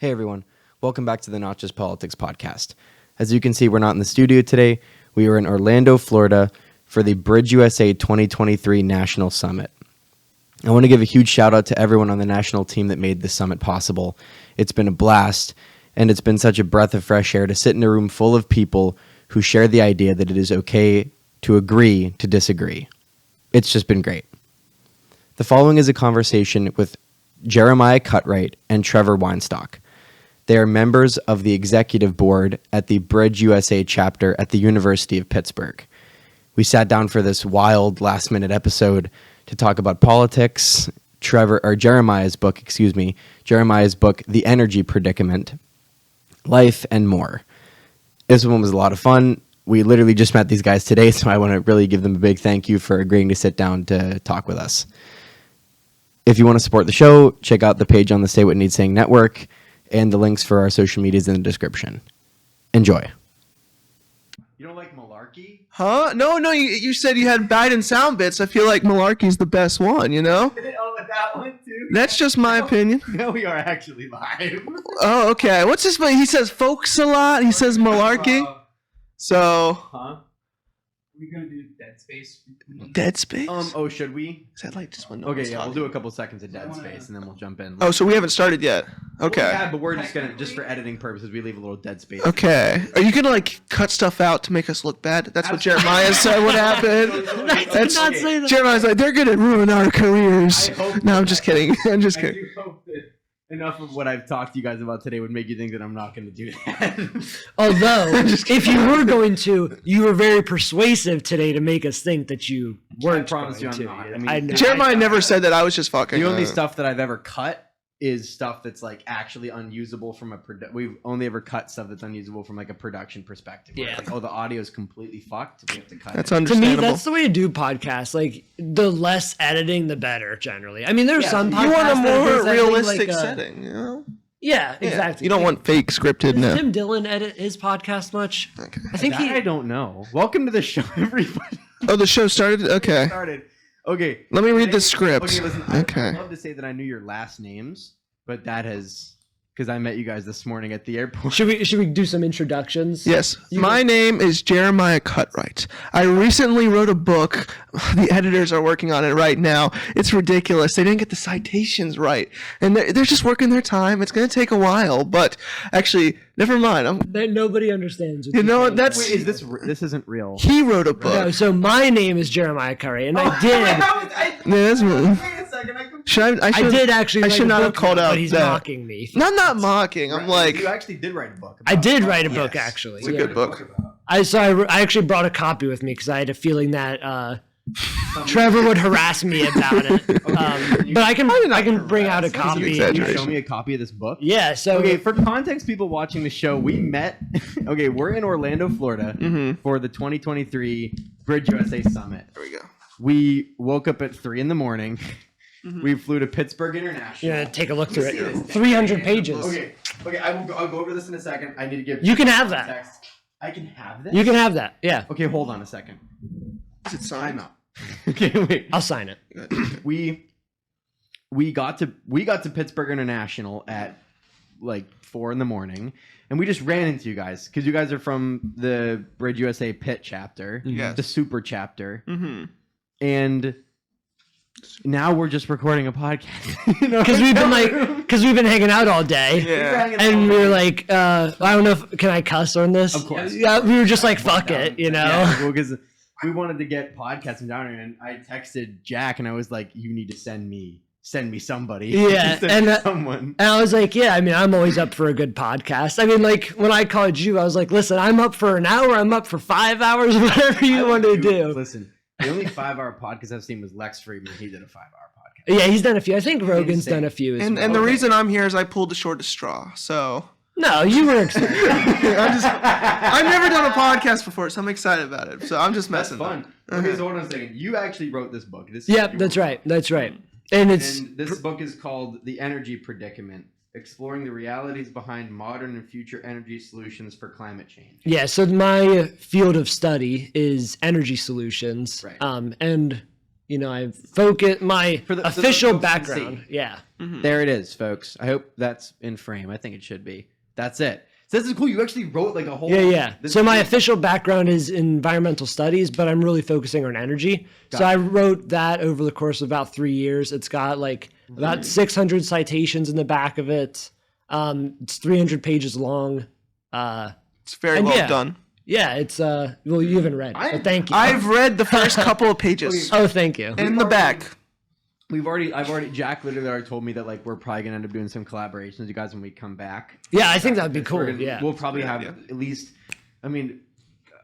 Hey everyone, welcome back to the Not Just Politics podcast. As you can see, we're not in the studio today. We are in Orlando, Florida for the BridgeUSA 2023 National Summit. I want to give a huge shout out to everyone on the national team that made this summit possible. It's been a blast, and it's been such a breath of fresh air to sit in a room full of people who share the idea that it is okay to agree to disagree. It's just been great. The following is a conversation with Jeremiah Cutright and Trevor Weinstock. They are members of the executive board at the BridgeUSA chapter at the University of Pittsburgh. We sat down for this wild last-minute episode to talk about politics, Jeremiah's book, The Energy Predicament, life, and more. This one was a lot of fun. We literally just met these guys today, so I want to really give them a big thank you for agreeing to sit down to talk with us. If you want to support the show, check out the page on the Say What Needs Saying Network and the links for our social medias in the description. Enjoy. You don't like malarkey? Huh? No, you said you had Biden sound bits. I feel like malarkey's the best one, you know? Oh, that one too? That's just my opinion. No, we are actually live. Oh, okay. What's this? He says folks a lot. He says malarkey. So. Huh? We're going to do Dead Space. Dead Space? Should we? Is that like just when Okay, yeah, we'll do a couple seconds of Dead Space and then we'll jump in. Oh, so we haven't started yet. Okay. Well, yeah, but we're just for editing purposes, we leave a little Dead Space. Okay. Are you going to like cut stuff out to make us look bad? That's what Jeremiah said would happen. I did not say that. Jeremiah's like, they're going to ruin our careers. No, I'm just kidding. I'm just I kidding. do hope that enough of what I've talked to you guys about today would make you think that I'm not going to do that. Although, if you were going to, you were very persuasive today to make us think that you weren't promise going you to. I'm not. I mean, Jeremiah never said that. I was just fucking. The only stuff that I've ever cut is stuff that's like actually unusable from we've only ever cut stuff that's unusable from like a production perspective. Yeah. Like, the audio is completely fucked. We have to cut That's it. To understandable. me, that's the way to do podcasts. Like, the less editing, the better, generally. I mean, there's some podcasts You want a that are more presenting, realistic like, setting, you know? Yeah, exactly. You don't want fake scripted. Does No. Tim Dillon edit his podcast much? Okay. I think I don't know. Welcome to the show, everybody. Oh, the show started. Okay. Okay. Let me read the script. Okay, listen. Okay. I'd love to say that I knew your last names, but that has because I met you guys this morning at the airport. Should we do some introductions? Yes. My name is Jeremiah Cutright. I recently wrote a book. The editors are working on it right now. It's ridiculous. They didn't get the citations right. And they're just working their time. It's going to take a while. But actually, never mind. Nobody understands. You know what? That's... Wait, this isn't real. He wrote a book. No, so my name is Jeremiah Curry, and I did. Wait a second. I did actually. I should not have called out but he's that. mocking me. No, I'm not mocking. I'm like... You actually did write a book. I did write a book, actually. It's a good book. I actually brought a copy with me because I had a feeling that Trevor would harass me about it. But I can bring out a copy. Can you show me a copy of this book? Yeah. So okay, for context, people watching the show, we met. Okay, we're in Orlando, Florida, for the 2023 BridgeUSA Summit. There we go. We woke up at 3 a.m. We flew to Pittsburgh International. yeah, take a look through it. 300 pages. Okay. I'll go over this in a second. I need to give. You can have that. Context. I can have this. You can have that. Yeah. Okay, hold on a second. Is it signed? Time out. Okay, wait. I'll sign it. We got to Pittsburgh International at like 4 a.m. and we just ran into you guys because you guys are from the BridgeUSA Pitt chapter, Yes. the super chapter, Mm-hmm. and now we're just recording a podcast Because we've been hanging out all day. Yeah. And we were like, I don't know if can I cuss on this? Of course. Yeah, we were just like, fuck it, you know. Yeah, well, because we wanted to get podcasting down here, and I texted Jack, and I was like, "You need to send me somebody." Yeah, Send me someone. And I was like, yeah, I mean, I'm always up for a good podcast. I mean, like when I called you, I was like, listen, I'm up for an hour, I'm up for 5 hours, whatever you want to do. Listen, the only 5-hour podcast I've seen was Lex Friedman. He did a 5-hour podcast. Yeah, he's done a few. I think Rogan's insane. done a few as And well. the reason I'm here is I pulled the shortest straw. So No, you were excited. I've never done a podcast before, so I'm excited about it. So I'm just That's messing. fun. Okay, so hold on a second. You actually wrote this book. Yep, that's right. That's right. And it's And this book is called The Energy Predicament: Exploring the Realities Behind Modern and Future Energy Solutions for Climate Change. yeah. So my field of study is energy solutions. Right. And I focus my the official folks can background. see. Yeah. There it is, folks. I hope that's in frame. I think it should be. That's it. So this is cool. You actually wrote like a whole. Yeah. So my official background is environmental studies, but I'm really focusing on energy. Gotcha. So I wrote that over the course of about 3 years. It's got like about 600 citations in the back of it. It's 300 pages long. It's very well done. Yeah, it's well, you haven't read, but thank you. I've read the first couple of pages. Oh, thank you. In the back. Jack literally already told me that like we're probably gonna end up doing some collaborations with you guys when we come back. Yeah, I think that'd be cool. We'll probably have at least, I mean,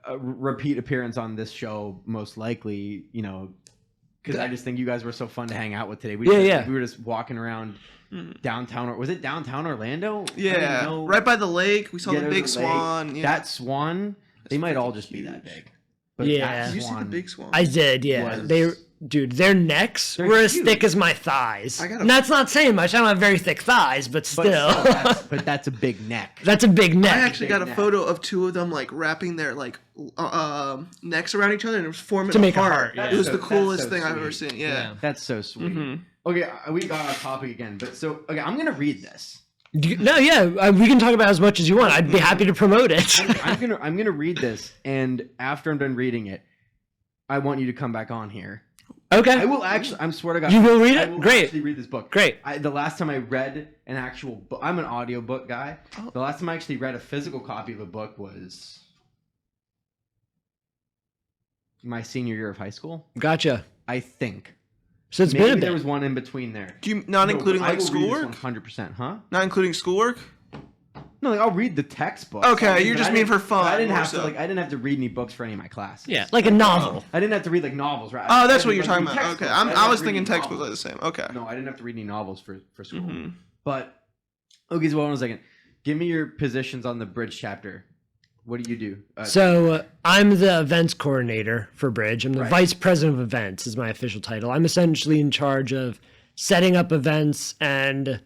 a repeat appearance on this show most likely. Because I just think you guys were so fun to hang out with today. We were just walking around downtown, or was it downtown Orlando? Yeah, right by the lake. We saw the big swan. Yeah. That swan, they might all just be that big. But yeah, did you see the big swan? I did. Yeah, their necks were as thick as my thighs. And that's not saying much. I don't have very thick thighs, but still. But that's a big neck. That's a big neck. I actually got a photo of two of them like wrapping their like necks around each other and it was forming a heart. Yeah. It was the coolest thing I've ever seen. Yeah. That's so sweet. Mm-hmm. Okay, we got off topic again, but I'm gonna read this. We can talk about as much as you want. I'd be happy to promote it. I'm gonna read this, and after I'm done reading it, I want you to come back on here. Okay. I will actually. I'm swear to God. You will read it? I will Great. actually read this book. Great. The last time I read an actual book, I'm an audiobook guy. Oh. The last time I actually read a physical copy of a book was my senior year of high school. Gotcha. I think. So it's maybe been a bit. There was one in between there. Do you including like schoolwork? 100%, huh? Not including schoolwork? No, I'll read the textbook. Okay, you just mean for fun. I didn't have to I didn't have to read any books for any of my classes. Yeah, like a novel. I didn't have to read like novels, right? Oh, that's what you're talking about. Okay, I was thinking textbooks like the same. Okay. No, I didn't have to read any novels for school. Mm-hmm. But okay, so hold on a second. Give me your positions on the Bridge chapter. What do you do? So I'm the events coordinator for Bridge. I'm the vice president of events is my official title. I'm essentially in charge of setting up events and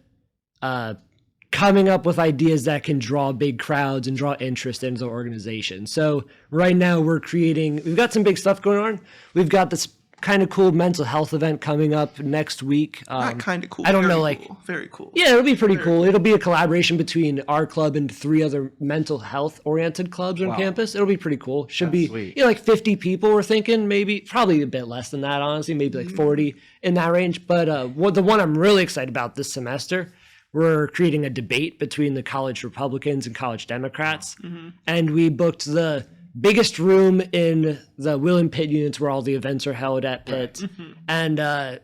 coming up with ideas that can draw big crowds and draw interest into the organization. So right now we've got some big stuff going on. We've got this kind of cool mental health event coming up next week. Not kind of cool. I don't know, like very cool. Yeah, it'll be pretty cool. It'll be a collaboration between our club and 3 other mental health oriented clubs on campus. It'll be pretty cool. Should be like 50 people. We're thinking probably a bit less than that, honestly, maybe like 40 in that range. But the one I'm really excited about this semester, we're creating a debate between the college Republicans and college Democrats, and we booked the biggest room in the William Pitt units where all the events are held at Pitt. And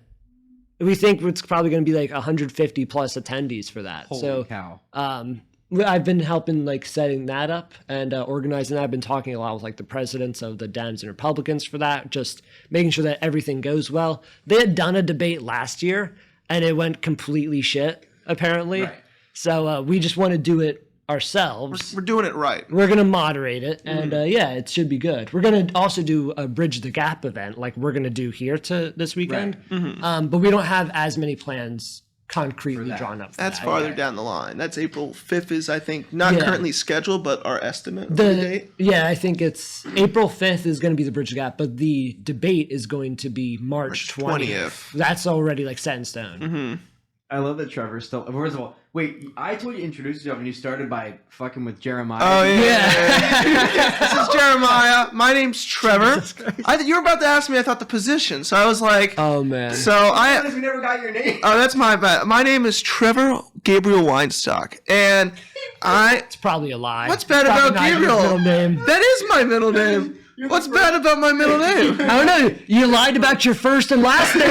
we think it's probably going to be like 150 plus attendees for that. Holy cow. I've been helping like setting that up and organizing that. I've been talking a lot with like the presidents of the Dems and Republicans for that, just making sure that everything goes well. They had done a debate last year and it went completely shit, apparently. Right. So we just want to do it ourselves. We're doing it right. We're going to moderate it, and it should be good. We're going to also do a Bridge the Gap event like we're going to do here this weekend, but we don't have as many plans concretely drawn up for That's farther down the line. That's April 5th is, I think, not currently scheduled, but our estimate of the date. Yeah, I think it's April 5th is going to be the Bridge the Gap, but the debate is going to be March 20th. That's already like set in stone. Mm-hmm. I love that Trevor still. First of all, wait, I told you to introduce yourself and you started by fucking with Jeremiah. Oh, yeah. This is Jeremiah. My name's Trevor. You were about to ask me, I thought, the position. So I was like, oh, man. So we never got your name. Oh, that's my bad. My name is Trevor Gabriel Weinstock. And It's probably a lie. What's bad about Gabriel? Middle name. That is my middle name. What's bad about my middle name? I don't know. You lied about your first and last name.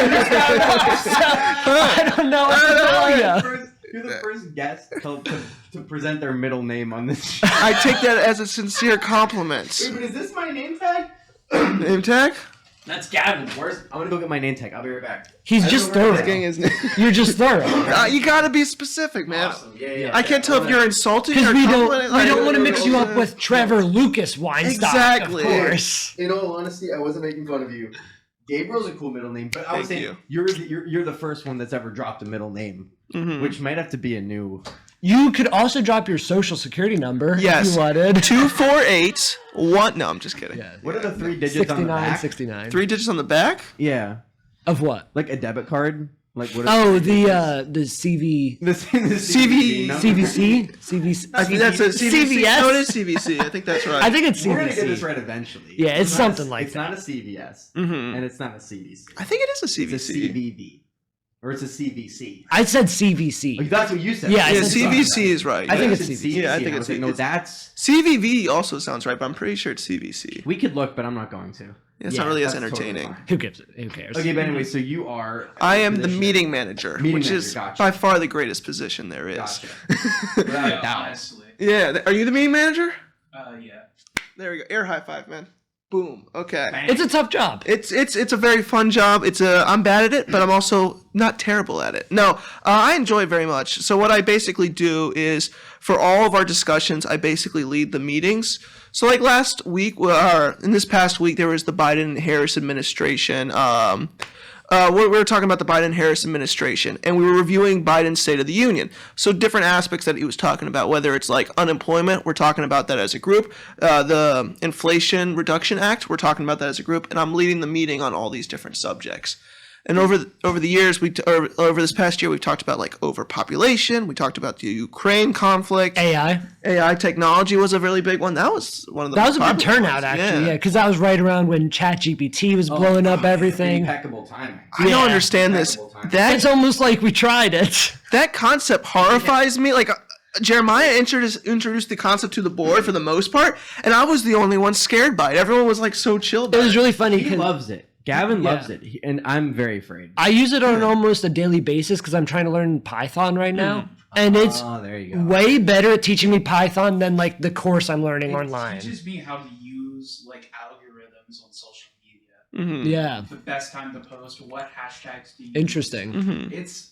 I don't know what to tell you. You're the first guest to present their middle name on this show. I take that as a sincere compliment. Wait, but is this my name tag? Name tag? That's Gavin's. I'm gonna go get my name tag. I'll be right back. He's just thorough. You're just thorough. You gotta be specific, man. Awesome. Yeah. I can't tell if you're insulting or we don't want to mix you up with Trevor Lucas Weinstock. Exactly. Of course. In all honesty, I wasn't making fun of you. Gabriel's a cool middle name, but I was saying you're the first one that's ever dropped a middle name, which might have to be a new. You could also drop your social security number if you wanted. 248 1. No, I'm just kidding. What are the 3 digits on the back? 69. 3 digits on the back? Yeah. Of what? Like a debit card? Like what? The CV. The CV. CVC? CVC. I think that's a CVC. CVS? No, it is CVC. I think that's right. I think it's CVC. We're gonna get this right eventually. Yeah, it's something like it's that. It's not a CVS, and it's not a CVC. I think it is a CVC. It's a CVV, or it's a CVC. I said CVC. Like, that's what you said. Yeah, Yeah, CVC is right. I think yeah. it's CVC. Yeah, I think it's like, no. That's CVV also sounds right, but I'm pretty sure it's CVC. we could look, but I'm not going to. It's not really as That's totally entertaining. fine. Who gives it? Who cares? Okay, but anyway, so you are. I am the position. meeting manager, Meeting which manager, is gotcha. by far the greatest position there is. Gotcha. Without a doubt. Honestly. Yeah, are you the meeting manager? Yeah. There we go. Air high five, man. Boom. Okay. Bang. It's a tough job. It's a very fun job. I'm bad at it, but I'm also not terrible at it. No, I enjoy it very much. So what I basically do is for all of our discussions, I basically lead the meetings. So like last week, or in this past week, there was the Biden-Harris administration. We were talking about the Biden-Harris administration, and we were reviewing Biden's State of the Union. So different aspects that he was talking about, whether it's like unemployment, we're talking about that as a group. The Inflation Reduction Act, we're talking about that as a group, and I'm leading the meeting on all these different subjects. And over the years, over this past year, we've talked about like overpopulation. We talked about the Ukraine conflict. AI technology was a really big one. That was one of the That was a most big popular turnout, ones. actually. Yeah, because that was right around when ChatGPT was blowing up everything. Impeccable timing. I don't understand this. Impeccable timing. It's almost like we tried it. That concept horrifies me. Like Jeremiah introduced the concept to the board for the most part, and I was the only one scared by it. Everyone was like so chill It about was really funny He because loves it. Gavin loves it, and I'm very afraid. I use it on almost a daily basis because I'm trying to learn Python right now. And it's there you go. way better at teaching me Python than like the course I'm learning online. It teaches me how to use like algorithms on social media. Mm-hmm. Yeah. The best time to post, what hashtags do you Interesting. use.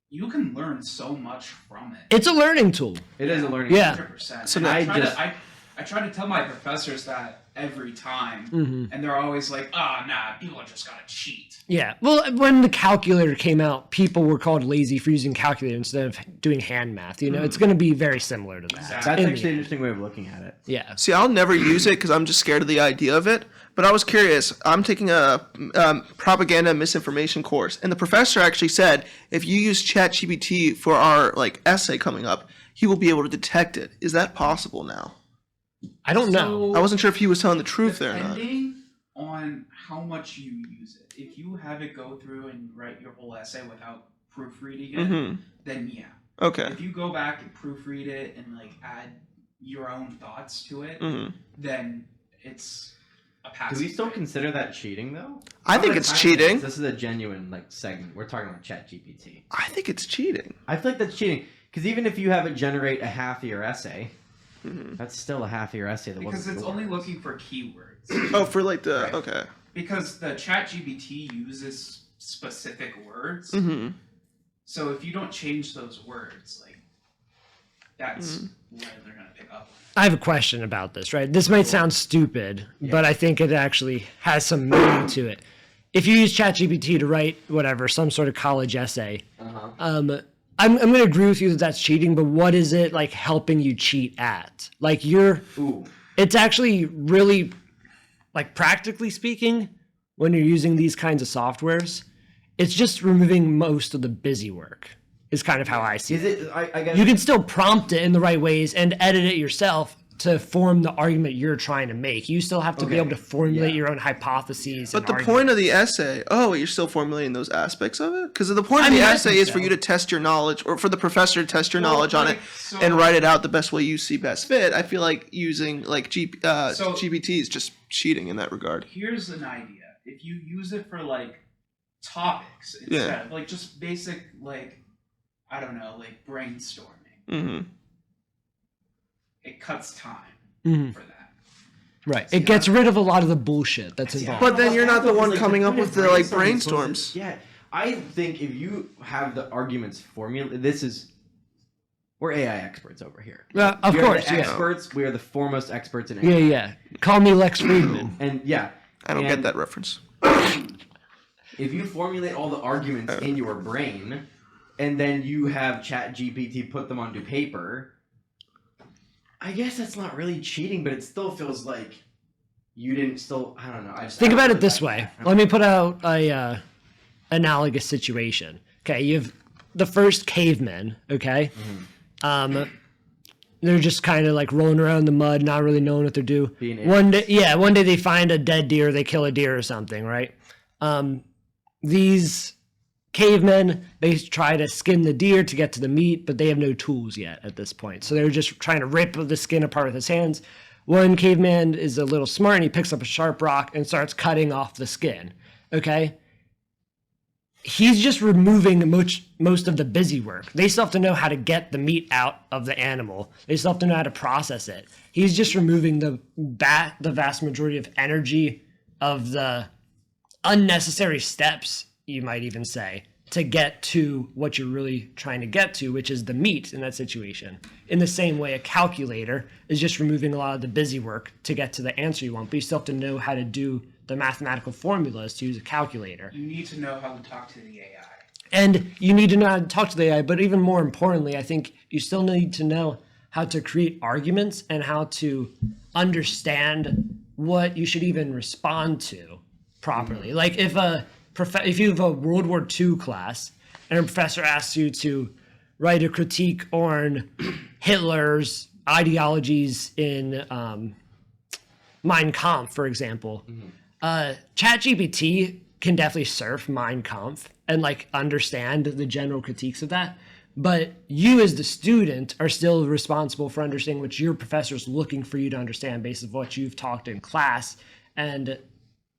You can learn so much from it. It's a learning tool. It is a learning. Yeah. 100%. So And now I try to tell my professors that every time, and they're always like, nah, people are just gotta cheat. Yeah. Well, when the calculator came out, people were called lazy for using calculator instead of doing hand math. You know, it's going to be very similar to that. Exactly. That's in actually the an end. interesting way of looking at it. Yeah. See, I'll never use it because I'm just scared of the idea of it. But I was curious. I'm taking a propaganda misinformation course, and the professor actually said if you use ChatGPT for our like essay coming up, he will be able to detect it. Is that possible now? I don't know. I wasn't sure if he was telling the truth there or not. Depending on how much you use it. If you have it go through and write your whole essay without proofreading it, then yeah. Okay. If you go back and proofread it and like add your own thoughts to it, then it's a pass. Do we still consider that cheating though? I think it's cheating. This is a genuine like segment. We're talking about ChatGPT. I think it's cheating. I feel like that's cheating because even if you have it generate a half of your essay, that's still a half of your essay. Because it's only looking for keywords. Oh, for like the Right. okay. Because the ChatGPT uses specific words. So if you don't change those words, like that's where they're gonna pick up. I have a question about this, right? This might sound stupid, but I think it actually has some meaning to it. If you use ChatGPT to write whatever, some sort of college essay, I'm going to agree with you that that's cheating, but what is it like helping you cheat at? Like it's actually really, like practically speaking, when you're using these kinds of softwares, it's just removing most of the busy work is kind of how I see it. Is it? I guess You can still prompt it in the right ways and edit it yourself to form the argument you're trying to make. You still have to be able to formulate your own hypotheses. But and the arguments. point of the essay, you're still formulating those aspects of it? Because the point of the I essay think is for so. you to test your knowledge, or for the professor to test your knowledge on it, so- and write it out the best way you see best fit. I feel like using like GPT is just cheating in that regard. Here's an idea. If you use it for like topics instead of like just basic like I don't know, like brainstorming. It cuts time for that. Right. It gets rid of a lot of the bullshit that's involved. But then you're not the one Like, coming up point with of the like brainstorming is supposed brainstorms. to- Yeah, I think if you have the arguments formulated, we're AI experts over here. Of We are course, the yeah. experts. We are the foremost experts in AI. Yeah, yeah. Call me Lex Friedman. And yeah, I don't get that reference. if you formulate all the arguments in your brain, and then you have ChatGPT put them onto paper, I guess that's not really cheating, but it still feels like you didn't still. I don't know. Think about it this way. Let me put out a analogous situation. Okay, you have the first cavemen, okay? They're just kind of like rolling around in the mud, not really knowing what they're doing. One day they find a dead deer, they kill a deer or something, right? These cavemen, they try to skin the deer to get to the meat, but they have no tools yet at this point. So they're just trying to rip the skin apart with his hands. One caveman is a little smart and he picks up a sharp rock and starts cutting off the skin, okay? He's just removing most of the busy work. They still have to know how to get the meat out of the animal. They still have to know how to process it. He's just removing the vast majority of energy, of the unnecessary steps, you might even say, to get to what you're really trying to get to, which is the meat in that situation. In the same way, a calculator is just removing a lot of the busy work to get to the answer you want, but you still have to know how to do the mathematical formulas to use a calculator. You need to know how to talk to the AI. And you need to know how to talk to the AI, but even more importantly, I think you still need to know how to create arguments and how to understand what you should even respond to properly. Like if you have a World War II class and a professor asks you to write a critique on Hitler's ideologies in Mein Kampf, for example, ChatGPT can definitely surf Mein Kampf and like understand the general critiques of that. But you as the student are still responsible for understanding what your professor is looking for you to understand based on what you've talked in class. And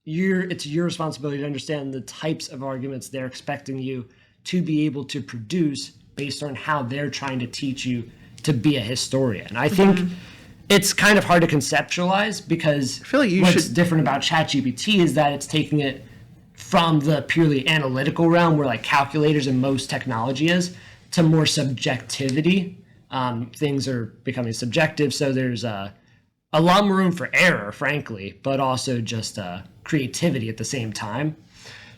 it's your responsibility to understand the types of arguments they're expecting you to be able to produce based on how they're trying to teach you to be a historian. I think it's kind of hard to conceptualize because I feel like what's different about ChatGPT is that it's taking it from the purely analytical realm where like calculators and most technology is to more subjectivity. Things are becoming subjective, so there's a lot more room for error, frankly, but also just creativity at the same time.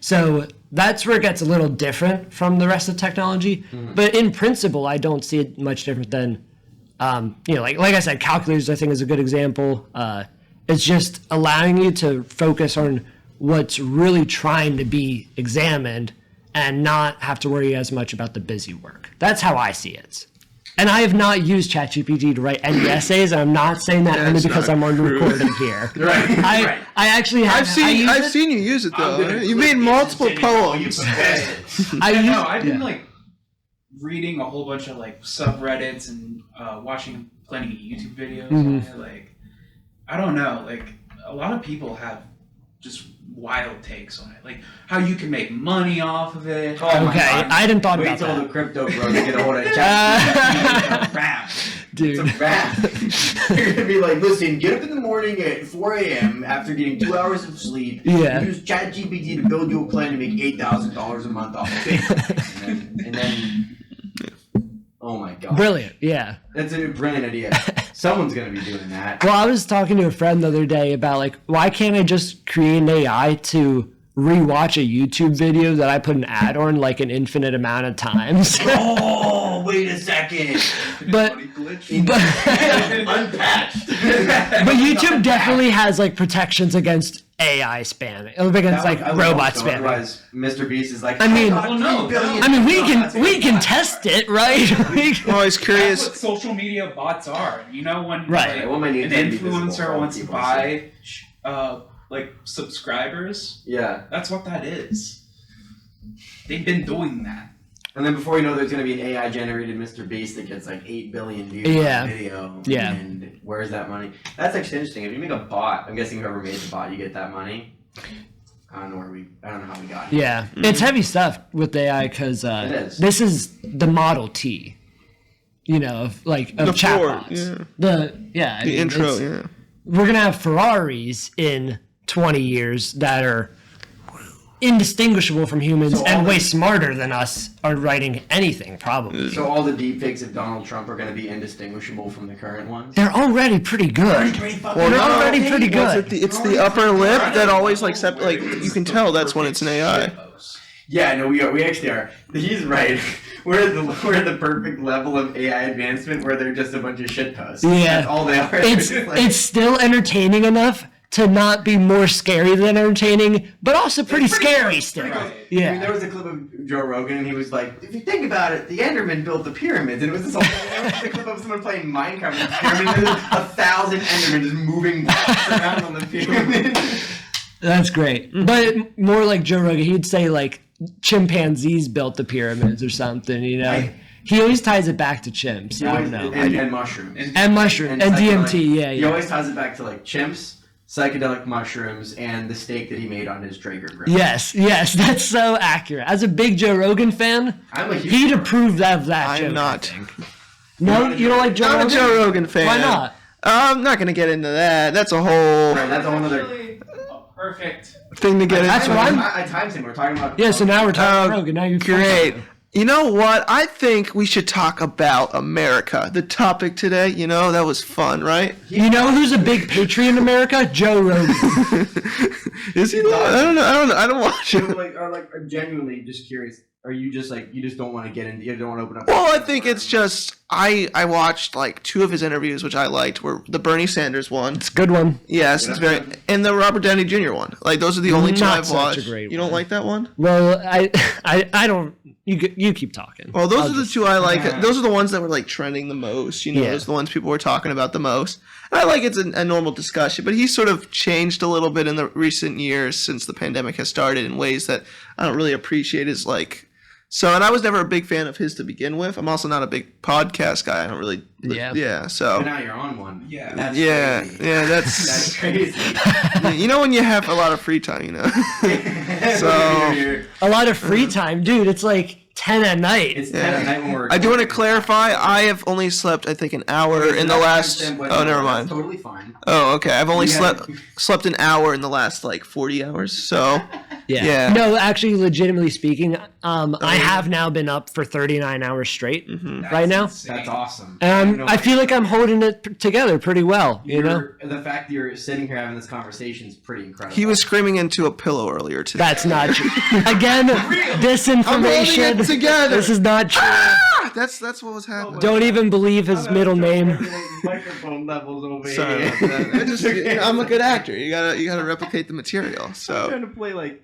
So that's where it gets a little different from the rest of technology. But in principle, I don't see it much different than, like I said, calculators I think is a good example. It's just allowing you to focus on what's really trying to be examined and not have to worry as much about the busy work. That's how I see it. And I have not used ChatGPT to write any essays, and I'm not saying that only because I'm on recording here. I actually have. I've seen you use it though. You made multiple poems. I've been like reading a whole bunch of like subreddits and watching plenty of YouTube videos. On it. Like, I don't know. Like, a lot of people have just wild takes on it, like how you can make money off of it. Oh okay, I didn't thought about that. Wait till the crypto bros get a hold of chat. Dude. It's a wrap. You're gonna be like, listen, get up in the morning at 4 a.m. after getting 2 hours of sleep. Yeah. Use ChatGPT to build you a plan to make $8,000 a month off of Bitcoin. and then, oh my god. Brilliant, yeah. That's a brilliant idea. Someone's going to be doing that. Well, I was talking to a friend the other day about, like, why can't I just create an AI to rewatch a YouTube video that I put an ad on, like, an infinite amount of times? Oh, wait a second. But unpatched. But YouTube definitely has, like, protections against AI spamming. Against, like, robot spamming. Otherwise, Mr. Beast is like, I mean, we can God. test it, right? I'm always curious. That's what social media bots are. You know, when right. an influencer wants to buy like subscribers. Yeah, that's what that is. They've been doing that. And then before you know, there's going to be an AI-generated Mr. Beast that gets like 8 billion views on a video. Yeah. And where's that money? That's actually interesting. If you make a bot, I'm guessing whoever made the bot, you get that money. I don't know how we got here. Yeah, it's heavy stuff with AI because this is the Model T, of chatbots. Yeah. The intro. Yeah. We're gonna have Ferraris in 20 years that are indistinguishable from humans and way smarter than us are writing anything, probably. So all the deepfakes of Donald Trump are going to be indistinguishable from the current ones? They're already pretty good. Pretty good. It's the upper lip that always you can tell that's when it's an AI. Yeah, no, we actually are. He's right. We're at the perfect level of AI advancement where they're just a bunch of shitposts. Yeah. That's all they are. It's still entertaining enough to not be more scary than entertaining, but also pretty scary still. Yeah. I mean, there was a clip of Joe Rogan, and he was like, if you think about it, the Endermen built the pyramids, and it was this whole thing. There was a clip of someone playing Minecraft with the pyramid, and there's 1,000 Endermen just moving blocks around on the pyramid. That's great. But more like Joe Rogan, he'd say like chimpanzees built the pyramids or something, you know? He always ties it back to chimps. I don't know. And mushrooms. And mushrooms. And DMT, yeah. He always ties it back to like chimps, psychedelic mushrooms, and the steak that he made on his Traeger grill. Yes, that's so accurate. As a big Joe Rogan fan, he'd approve of that joke. I'm not. No, you don't like Joe Rogan? I'm a Joe Rogan fan. Why not? I'm not going to get into that. That's a whole... Right, that's a whole other... Perfect thing to get into. That's what I timed him. We're talking about... Yeah, so now we're talking about Rogan. Now you're great. You know what? I think we should talk about America. The topic today, that was fun, right? You know who's a big patriot in America? Joe Rogan. Is he? I don't know. I don't watch it. I'm genuinely just curious. Are you just like, you just don't want to get into, you don't want to open up? Well, I think it's just, I watched like 2 of his interviews, which I liked, were the Bernie Sanders one. It's a good one. Yes, it's very, and the Robert Downey Jr. one. Like, those are the only 2 I've watched. You don't like that one? Well, I don't, you keep talking. Well, those are the 2 I like. Those are the ones that were like trending the most, those are the ones people were talking about the most. And I like it's a normal discussion, but he's sort of changed a little bit in the recent years since the pandemic has started in ways that I don't really appreciate as like, so, and I was never a big fan of his to begin with. I'm also not a big podcast guy. I don't really. Yeah. So. But now you're on one. Yeah. That's crazy. Yeah. That's crazy. When you have a lot of free time, So. A lot of free time, dude. It's like 10 at night. It's 10 at night when we're. I do want to clarify. I have only slept, I think, an hour in the last. Oh, never mind. That's totally fine. Oh, okay. I've only slept an hour in the last like 40 hours. So. Yeah. No, actually, legitimately speaking, I have now been up for 39 hours straight right now. That's awesome. And I feel like I'm holding it together pretty well, The fact that you're sitting here having this conversation is pretty incredible. He was screaming into a pillow earlier today. That's not true. Again, disinformation. I'm holding it together. This is not true. That's what was happening. Don't even believe his middle name. Microphone levels over Sorry here. about that. I'm a good actor. You gotta replicate the material. So. I'm trying to play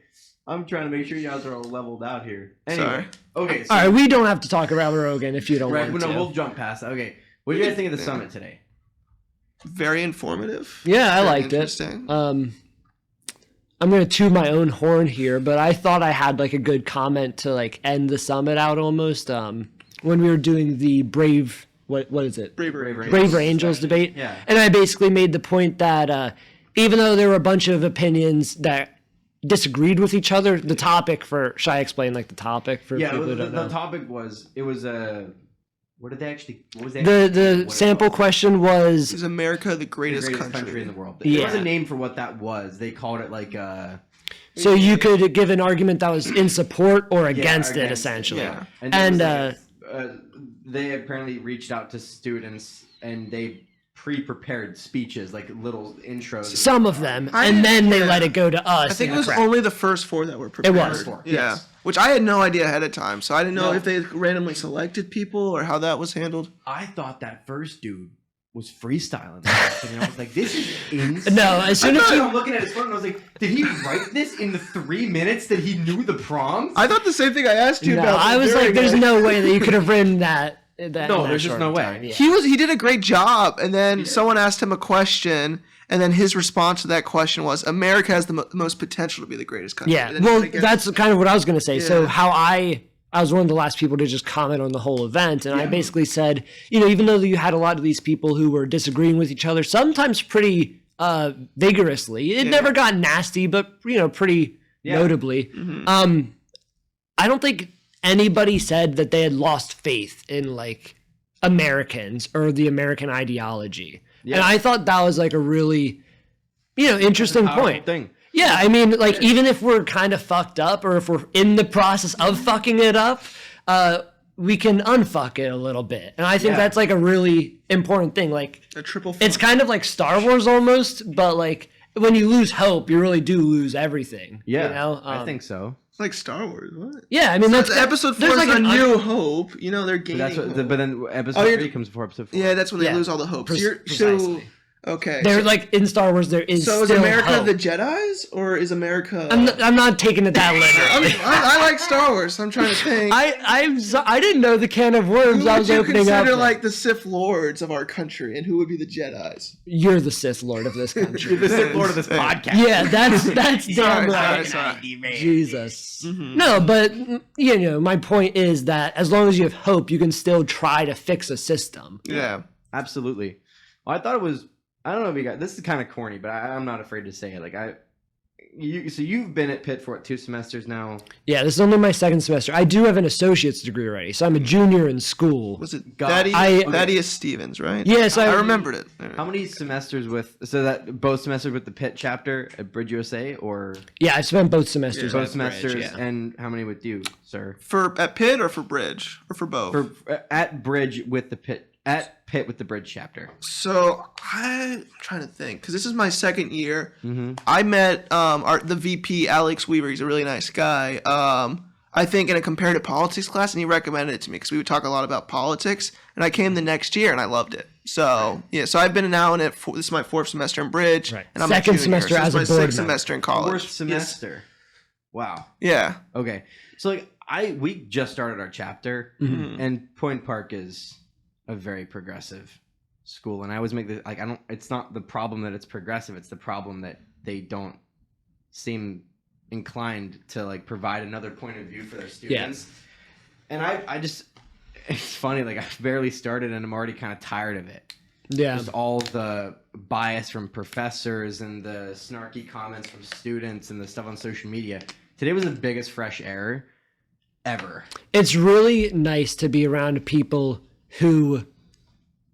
I'm trying to make sure you guys are all leveled out here. Anyway. Sorry. Okay. So, all right, we don't have to talk about Rogan if you don't want to. No, we'll jump past that. Okay. What did you guys think of the summit today? Very informative. Yeah, I liked it. I'm gonna toot my own horn here, but I thought I had like a good comment to like end the summit out almost. When we were doing the Brave, what is it? Braver Angels debate. Yeah. And I basically made the point that even though there were a bunch of opinions that disagreed with each other, the topic for, should I explain like the topic for people who don't know? The topic was, what was the sample question was, is America the greatest country in the world? Yeah. There was a name for what that was. They called it like so you could give an argument that was in support or against it, essentially. Yeah. And they apparently reached out to students and they pre-prepared speeches, like little intros. Some of them, and then they let it go to us. I think it was only the first 4 that were prepared. It was. Yeah. Yes. Which I had no idea ahead of time, so I didn't know if they randomly selected people or how that was handled. I thought that first dude was freestyling that, and I was like, this is insane. No, as soon as I'm looking at his phone and I was like, did he write this in the 3 minutes that he knew the prompts? I thought the same thing I asked you about. I was like, there's no way that you could have written that. No, there's just no way. Yeah. He did a great job, and then someone asked him a question, and then his response to that question was, America has the most potential to be the greatest country. Yeah, well, that's kind of what I was going to say. Yeah. So how I was one of the last people to just comment on the whole event, and I basically said, even though you had a lot of these people who were disagreeing with each other, sometimes pretty vigorously, it never got nasty, but pretty notably. Mm-hmm. I don't think anybody said that they had lost faith in like Americans or the American ideology. Yeah. And I thought that was like a really, interesting point. Thing. Yeah, I mean, like even if we're kind of fucked up or if we're in the process of fucking it up, we can unfuck it a little bit. And I think that's like a really important thing. Like a triple fuck. It's kind of like Star Wars almost, but like when you lose hope, you really do lose everything. Yeah, I think so. It's like Star Wars, what? Yeah, I mean that's episode 4 is like a new hope. They're gaining. But then episode 3 comes before episode 4. Yeah, that's when they lose all the hope. Precisely. Okay. They're like in Star Wars. There is So is still America hope. the Jedi's, or is America? I'm not taking it that literally. I like Star Wars. So I'm trying to think. I didn't know the can of worms Who I would was you opening up. consider there. like the Sith Lords of our country, and who would be the Jedi's? You're the Sith Lord of this country. The Sith Lord of this podcast. Yeah, that's damn right. Sorry. Jesus. No, but my point is that as long as you have hope, you can still try to fix a system. Yeah. Absolutely. Well, I thought it was. I don't know if you got. This is kind of corny, but I'm not afraid to say it. Like so you've been at Pitt for what, 2 semesters now? Yeah, this is only my second semester. I do have an associate's degree already, so I'm a junior in school. Was it God. Thaddeus Stevens, right? Yes, I remembered it. How many semesters so that both semesters with the Pitt chapter at BridgeUSA, or Yeah, I spent both semesters. both at semesters, Bridge, yeah. and how many with you, sir? At Pitt or for Bridge or for both? At Bridge with the Pitt. At Pitt with the Bridge chapter. So I'm trying to think because this is my second year. Mm-hmm. I met the VP Alex Weaver. He's a really nice guy. I think in a comparative politics class, and he recommended it to me because we would talk a lot about politics. And I came the next year and I loved it. So yeah, so I've been now in it. This is my 4th semester in Bridge, Right. and I'm Second a junior, semester so this as is a my board 6th member. semester in college. 4th semester. Wow. Yeah. Okay. So like we just started our chapter, and Point Park is a very progressive school, and I always make this like it's not the problem that it's progressive, it's the problem that they don't seem inclined to like provide another point of view for their students. And I just it's funny, like I've barely started and I'm already kind of tired of it. Yeah. Just all the bias from professors and the snarky comments from students and the stuff on social media. Today was the biggest fresh air ever. It's really nice to be around people who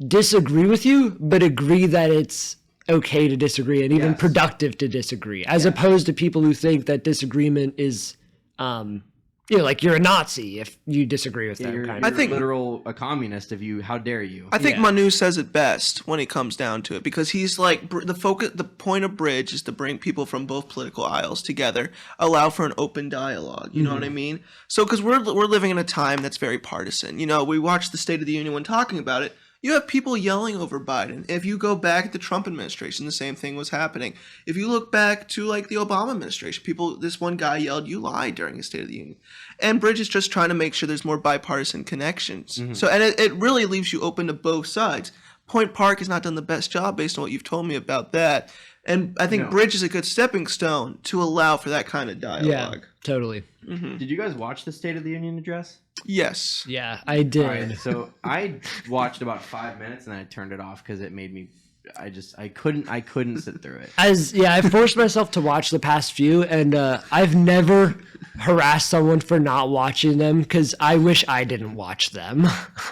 disagree with you, but agree that it's okay to disagree and even productive to disagree, as opposed to people who think that disagreement is, like you're a Nazi if you disagree with them. You're, Kind of. I think literal a communist if you. How dare you? I think Manu says it best when it comes down to it, because he's like the point of Bridge is to bring people from both political aisles together, allow for an open dialogue. You know what I mean? So because we're living in a time that's very partisan. We watched the State of the Union when talking about it. You have people yelling over Biden. If you go back at the Trump administration, the same thing was happening. If you look back to like the Obama administration, this one guy yelled, "You lied" during the State of the Union. And Bridge is just trying to make sure there's more bipartisan connections. So, and it really leaves you open to both sides. Point Park has not done the best job based on what you've told me about that. And I think Bridge is a good stepping stone to allow for that kind of dialogue. Yeah, totally. Did you guys watch the State of the Union address? Yes. Yeah, I did. All right, so I watched about 5 minutes and then I turned it off because it made me. I couldn't sit through it. I forced myself to watch the past few, and I've never harassed someone for not watching them because I wish I didn't watch them.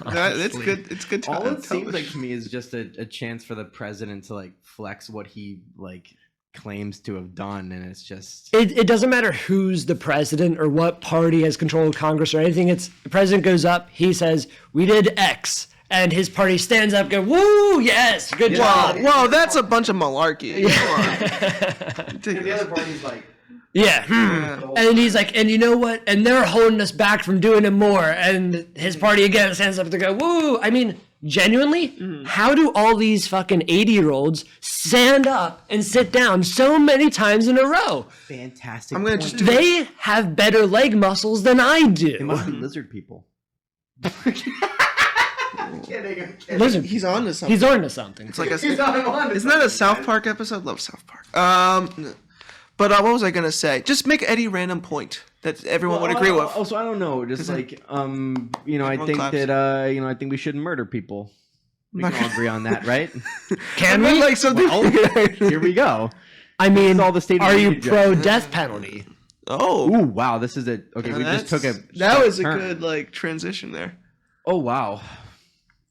It's good. It's good. All it seems like to me is just a chance for the president to like flex what he like claims to have done, and it's just it doesn't matter who's the president or what party has control of Congress or anything. It's the president goes up, he says, "We did X." And his party stands up, go, "Woo, yes, good job." Whoa, that's a bunch of malarkey. and the other party's like, And he's like, "And you know what? And they're holding us back from doing it more." And his party again stands up to go, "Woo!" I mean, genuinely, how do all these fucking 80-year-olds stand up and sit down so many times in a row? fantastic. I'm gonna just They have better leg muscles than I They do. must be lizard people. I'm kidding. Listen, He's on to something. he's on to something. It's like He's not on to isn't that a something, South Park episode? Love South Park. But what was I gonna say? Just make any random point that everyone would agree with. Also, I don't know. Just like, I Everyone think claps. that, I think we shouldn't murder people. We can all agree on that, right? Can I meant we? like something. Here we go. I mean, all the State of are the you Union pro death penalty? Oh, Ooh, wow. This is okay. We just took a. That was a turn. good like transition there. Oh wow.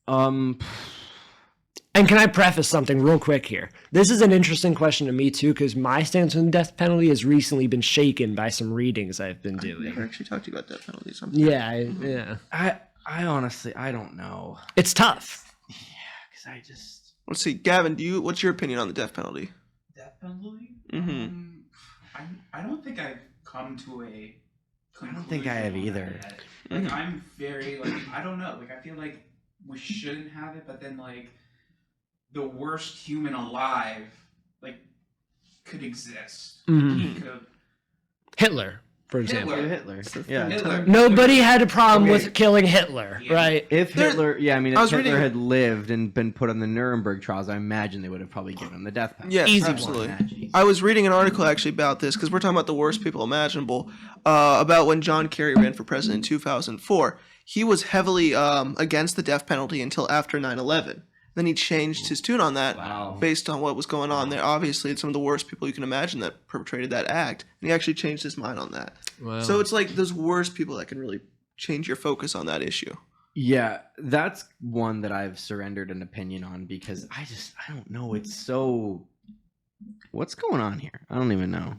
And can I preface something real quick here? This is an interesting question to me too, because my stance on the death penalty has recently been shaken by some readings I've been I've doing. never actually talked to you about death penalty. Something. Yeah, yeah. I honestly, I don't know. It's tough. Yeah, because I just. Let's see, Gavin. What's your opinion on the death penalty? Death penalty? Mm-hmm. I don't think I've come to a conclusion. I don't think I have on that either. yet. Like, I'm very, like, I don't know. Like, I feel like we shouldn't have it, but then, like, the worst human alive, like, could exist. Mhm. He could have Hitler, for example. Hitler. Yeah. Hitler. Nobody had a problem Okay. with killing Hitler, Yeah. right? If Hitler, yeah, I mean, I if was Hitler reading- had lived and been put on the Nuremberg trials, I imagine they would have probably given him the death penalty. Yes, Easy absolutely. one. I was reading an article actually about this because we're talking about the worst people imaginable. About when John Kerry ran for president in 2004. He was heavily against the death penalty until after 9/11. Then he changed his tune on that Wow. based on what was going on there. Obviously, it's some of the worst people you can imagine that perpetrated that act. And he actually changed his mind on that. Wow. So it's like those worst people that can really change your focus on that issue. Yeah, that's one that I've surrendered an opinion on because I don't know. It's so. What's going on here? I don't even know.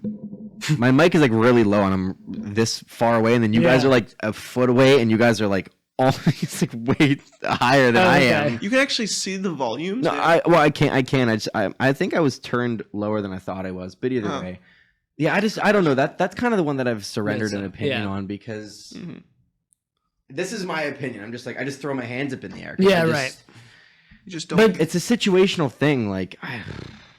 My mic is like really low and I'm this far away, and then you guys are like a foot away, and you guys are like always like way higher than I am. You can actually see the volumes. No, there. I can't. I think I was turned lower than I thought I was, but either way, yeah. I don't know. That's kind of the one that I've surrendered an opinion on because this is my opinion. I'm just like I just throw my hands up in the air. Yeah, right. You just don't. But it's a situational thing. Like,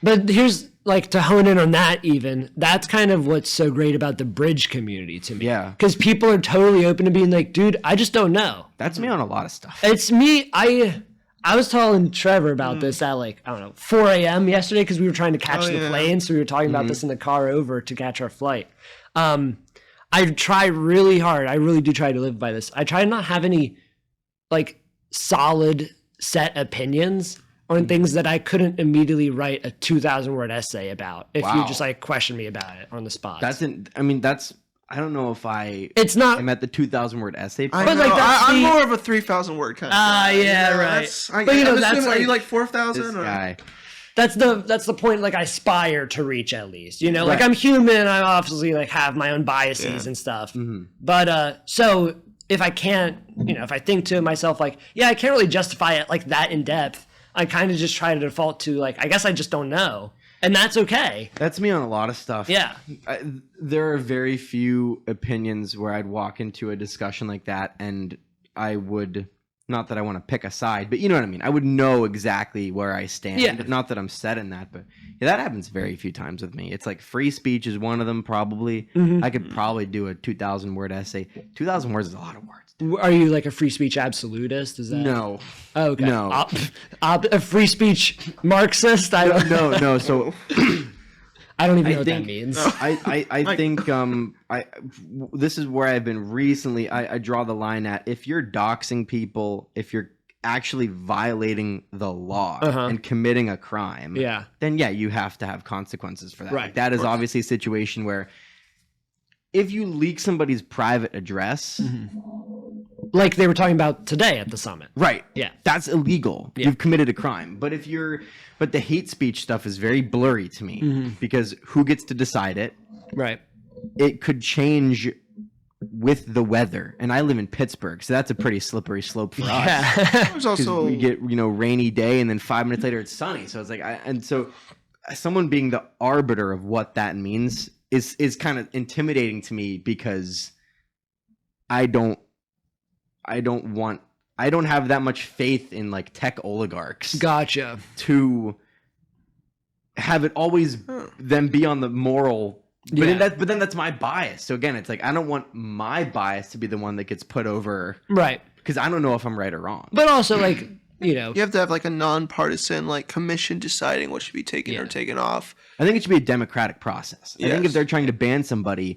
But here's like to hone in on that even, that's kind of what's so great about the bridge community to me. Yeah. Because people are totally open to being like, dude, I just don't know. that's me on a lot of stuff. It's me. I was telling Trevor about this at like, I don't know, 4 a.m. yesterday because we were trying to catch the plane. So we were talking about this in the car over to catch our flight. I try really hard. I really do try to live by this. I try to not have any like solid set opinions on things that I couldn't immediately write a 2,000 word essay about if you just like question me about it on the spot. I don't know if It's not. I'm at the 2,000 word essay I part. But, like, know. that's I'm the- more of a 3,000 word kind of guy. Yeah, right. That's, But, you know, I'm that's assuming, are like- you like This 4,000? guy. That's the point like I aspire to reach at least, you know, like Right. I'm human. I obviously like have my own biases and stuff, but so if I can't, you know, if I think to myself like, yeah, I can't really justify it like that in depth, I kind of just try to default to like, I guess I just don't know, and that's okay. That's me on a lot of stuff. Yeah. There are very few opinions where I'd walk into a discussion like that and I would, not that I want to pick a side, but you know what I mean? I would know exactly where I stand. Yeah. Not that I'm set in that, but yeah, that happens very few times with me. It's like free speech is one of them probably. I could probably do a 2,000 word essay. 2,000 words is a lot of words. Are you like a free speech absolutist? Is that No. Oh, okay. No. A free speech Marxist? I don't know. No. So I don't even know what think- that means. I think this is where I've been recently. I draw the line at if you're doxing people, if you're actually violating the law and committing a crime, Yeah. then yeah, you have to have consequences for that. Right. Like, that is obviously a situation where if you leak somebody's private address, Like they were talking about today at the summit. right? Yeah. That's illegal. Yeah. You've committed a crime. But but the hate speech stuff is very blurry to me because who gets to decide it? Right. It could change with the weather, and I live in Pittsburgh, so that's a pretty slippery slope for us. Yeah. There's 'Cause also we get rainy day, and then 5 minutes later it's sunny. So it's like, so someone being the arbiter of what that means is kind of intimidating to me because I don't have that much faith in like tech oligarchs Gotcha. to have it always them be on the moral. But then that's my bias. So again, it's like I don't want my bias to be the one that gets put over Right. because I don't know if I'm right or wrong. But also like, you know, you have to have like a nonpartisan like commission deciding what should be taken or taken off. I think it should be a democratic process. I think if Yes. they're trying to ban somebody,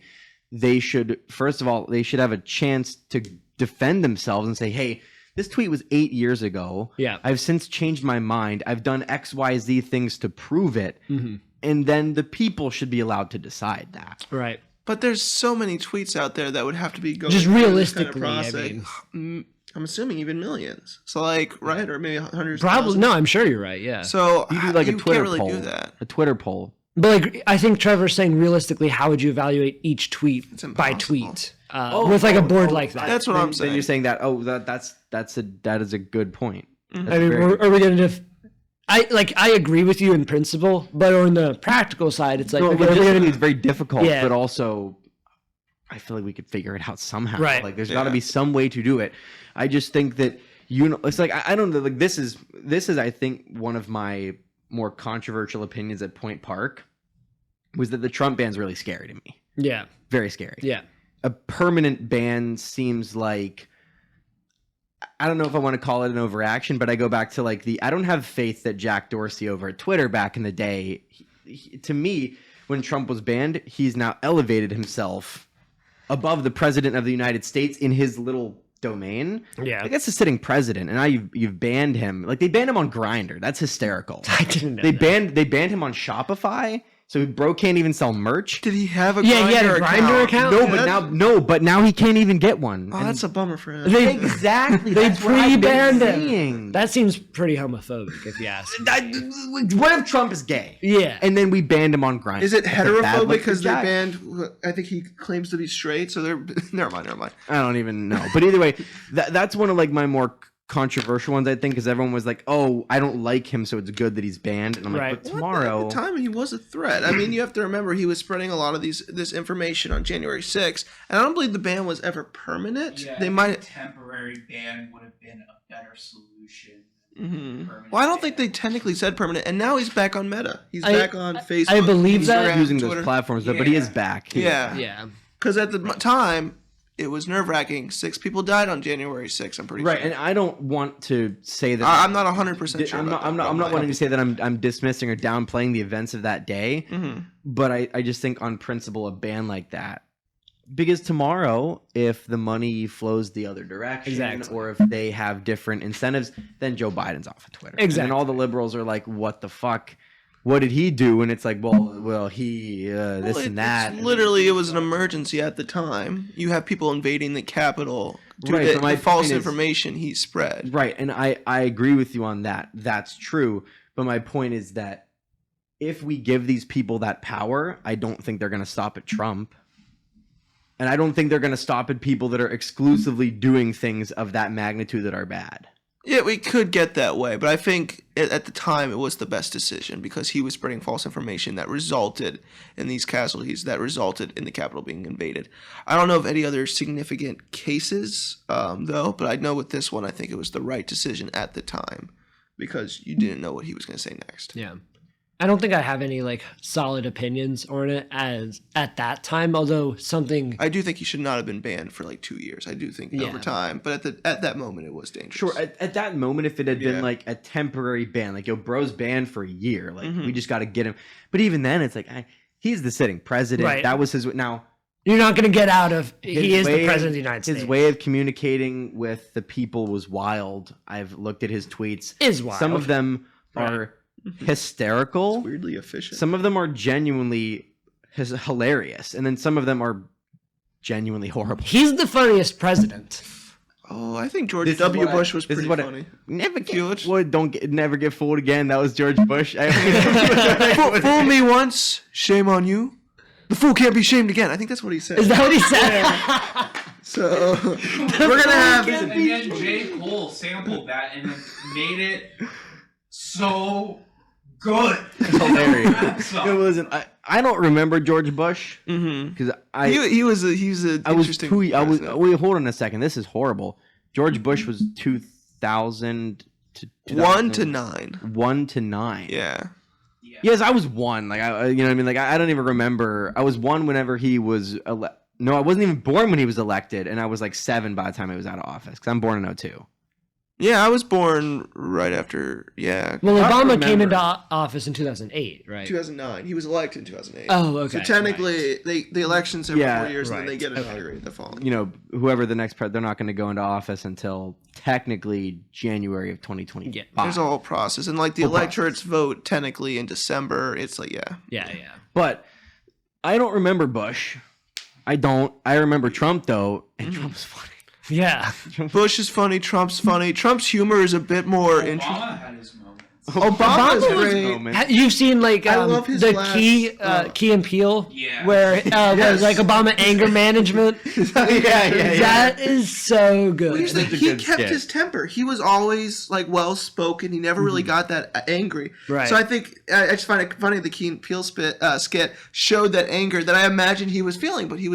they should first of all they should have a chance to defend themselves and say, hey, this tweet was 8 years ago. Yeah. I've since changed my mind. I've done XYZ things to prove it. And then the people should be allowed to decide that. right. But there's so many tweets out there that would have to be going Just through this realistically, I process. I'm assuming even millions. So like, right, or maybe hundreds. Probably thousands. no, I'm sure you're right. Yeah. So You do like a you Twitter can't really poll. do that. A Twitter poll. But like, I think Trevor's saying realistically, how would you evaluate each tweet by impossible. tweet with like a board like that? That's what I'm saying. Then you're saying that. Oh, that is a good point. I mean, are we going to? I agree with you in principle, but on the practical side, it's like No, okay, are we logistically, gonna- it's very difficult, Yeah. but also I feel like we could figure it out somehow. Right. Like there's got to be some way to do it. I just think that it's like I don't know. Like this is I think one of my more controversial opinions at Point Park was that the Trump ban's really scary to me. Yeah, very scary. Yeah, a permanent ban seems like, I don't know if I want to call it an overaction, but I go back to like I don't have faith that Jack Dorsey over at Twitter back in the day, to me, when Trump was banned, he's now elevated himself above the president of the United States in his little domain. Yeah. Like that's the sitting president, and now you've banned him. Like they banned him on Grindr. That's hysterical. I didn't know they banned him on Shopify. So bro can't even sell merch. Did he have a Grindr account? He had a Grindr account? But now he can't even get one. Oh, that's a bummer for him. Exactly. They pre-banned him. That seems pretty homophobic, if you ask me. What if Trump is gay? Yeah. And then we banned him on Grindr. Is it heterophobic because they banned? I think he claims to be straight, so they're never mind. I don't even know. But either way, that's one of like my more controversial ones, I think, because everyone was like, "Oh, I don't like him, so it's good that he's banned." And I'm like, "But tomorrow." At the time, he was a threat. I mean, you have to remember he was spreading a lot of this information on January 6th, and I don't believe the ban was ever permanent. Yeah, they might a temporary ban would have been a better solution. Well, I don't think they technically said permanent, and now he's back on Meta. He's back on Facebook. I believe that using Twitter. those platforms, but he is back. Yeah. Because at the time, it was nerve-wracking. 6 people died on January 6th, I'm pretty sure. Right, and I don't want to say that... I'm not 100% sure. I'm not wanting to say that I'm dismissing or downplaying the events of that day, but I just think on principle a ban like that. Because tomorrow, if the money flows the other direction, or if they have different incentives, then Joe Biden's off of Twitter. Exactly. And all the liberals are like, what the fuck? What did he do? And it's like, well, he this and that. Literally, it was an emergency at the time. You have people invading the Capitol due to my the false point is- information he spread. Right, and I agree with you on that. That's true. But my point is that if we give these people that power, I don't think they're going to stop at Trump. And I don't think they're going to stop at people that are exclusively doing things of that magnitude that are bad. Yeah, we could get that way, but I think at the time it was the best decision because he was spreading false information that resulted in these casualties, that resulted in the Capitol being invaded. I don't know of any other significant cases, though, but I know with this one, I think it was the right decision at the time because you didn't know what he was going to say next. Yeah. I don't think I have any like solid opinions on it as at that time, although something I do think he should not have been banned for like 2 years. I do think over time, but at that moment it was dangerous. Sure, at that moment, if it had been like a temporary ban, like, yo, bro's banned for a year, like, we just got to get him. But even then, it's like, he's the sitting president. Right. That was his... Now, you're not going to get out of... He is the president of the United States. His way of communicating with the people was wild. I've looked at his tweets. Is wild. Some of them are... hysterical. It's weirdly efficient. Some of them are genuinely hilarious, and then some of them are genuinely horrible. He's the funniest president. Oh, I think George W. Bush was pretty funny. Never get fooled again. That was George Bush. Fool me once, shame on you. The fool can't be shamed again. I think that's what he said. Is that what he said? So we're gonna have. And then J. Cole sampled that and made it so good. It's hilarious. It wasn't. I don't remember George Bush because he was an interesting. Wait, hold on a second. This is horrible. George Bush was 2000 to 1 to 9. 1 to 9. Yeah. Yes, I was 1. Like you know what I mean. Like I don't even remember. I was 1 whenever he was. No, I wasn't even born when he was elected, and I was like 7 by the time he was out of office because I'm born in 2002. Yeah, I was born right after. Yeah. Well, Obama came into office in 2008, right? 2009. He was elected in 2008. Oh, okay. So technically, the elections every 4 years, and then they get inaugurated the following. You know, whoever the next president, they're not going to go into office until technically January of 2025. Yeah. There's a whole process, and like the electorates vote technically in December. It's like Yeah. But I don't remember Bush. I don't. I remember Trump though, and Trump's funny. Yeah. Bush is funny. Trump's funny. Trump's humor is a bit more interesting. Obama had his moments. Obama's Obama was- great. You've seen like I love his the last- Key and Peele, Yeah. where there's like Obama anger management. yeah. That is so good. Here's the, That's a he good kept skit. his temper. He was always like well spoken. He never really got that angry. Right. So I think I just find it funny the Key and Peele skit showed that anger that I imagined he was feeling, but he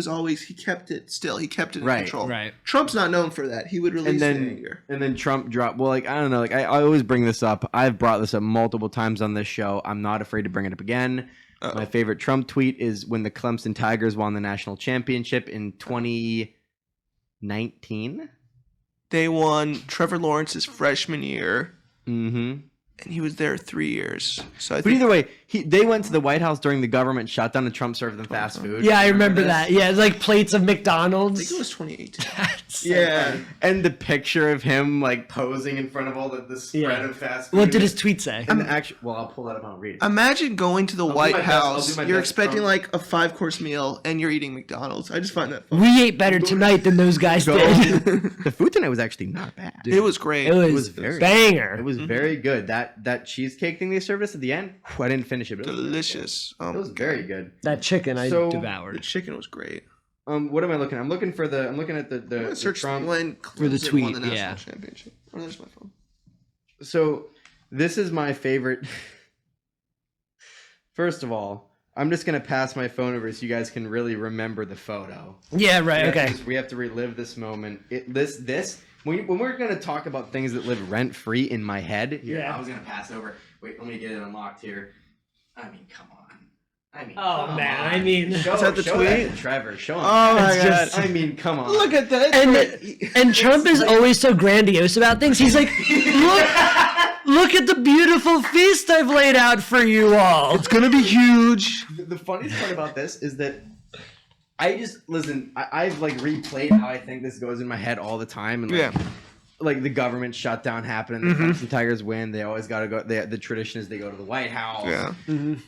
kept it still. He kept it in Right, control. right. Trump's not known for that. He would release the anger. And then Trump dropped. Well, like I don't know. Like I always bring this up. I've brought this up multiple times on this show. I'm not afraid to bring it up again. My favorite Trump tweet is when the Clemson Tigers won the national championship in 2019. They won Trevor Lawrence's freshman year, Mm-hmm. and he was there 3 years. So I But think either way, they went to the White House during the government shutdown, and Trump served them fast food. Yeah, I remember this? that. Yeah, it's like plates of I McDonald's. think it was 2018. Yeah, and the picture of him like posing in front of all the spread of fast food. What did his tweet say? And actually, well, I'll pull that up and I'll read it. Imagine going to the White my best- I'll House. do my You're best expecting Trump. like a 5-course meal, and you're eating McDonald's. I just find that funny. We ate better tonight than those guys did. The food tonight was actually not bad. It was great. It was, was very- banger. It was very good. That cheesecake thing they served us at the end, I didn't finish it. But it was delicious. It was very good. That chicken I So- The devoured. chicken was great. What am I looking at? I'm looking at the Search Trump. when For the Clemson tweet, won the national yeah. championship. Oh, there's my phone. So this is my favorite. First of all, I'm just gonna pass my phone over so you guys can really remember the photo. Yeah, right. Okay. We have to relive this moment. When we're gonna talk about things that live rent free in my head. Here, Yeah. I was gonna pass over. Wait, let me get it unlocked here. I mean, come on. Oh, come man, on. I mean- show, Is that the show tweet? That to Trevor, show him. Oh my It's god! just- I mean, come on. Look at that. And Trump is always so grandiose about things. He's like, look at the beautiful feast I've laid out for you all. It's gonna be huge. The funniest part about this is that I've like replayed how I think this goes in my head all the time, and like the government shutdown happened, and the Clemson Tigers win. They always got to go. The tradition is they go to the White House. Yeah.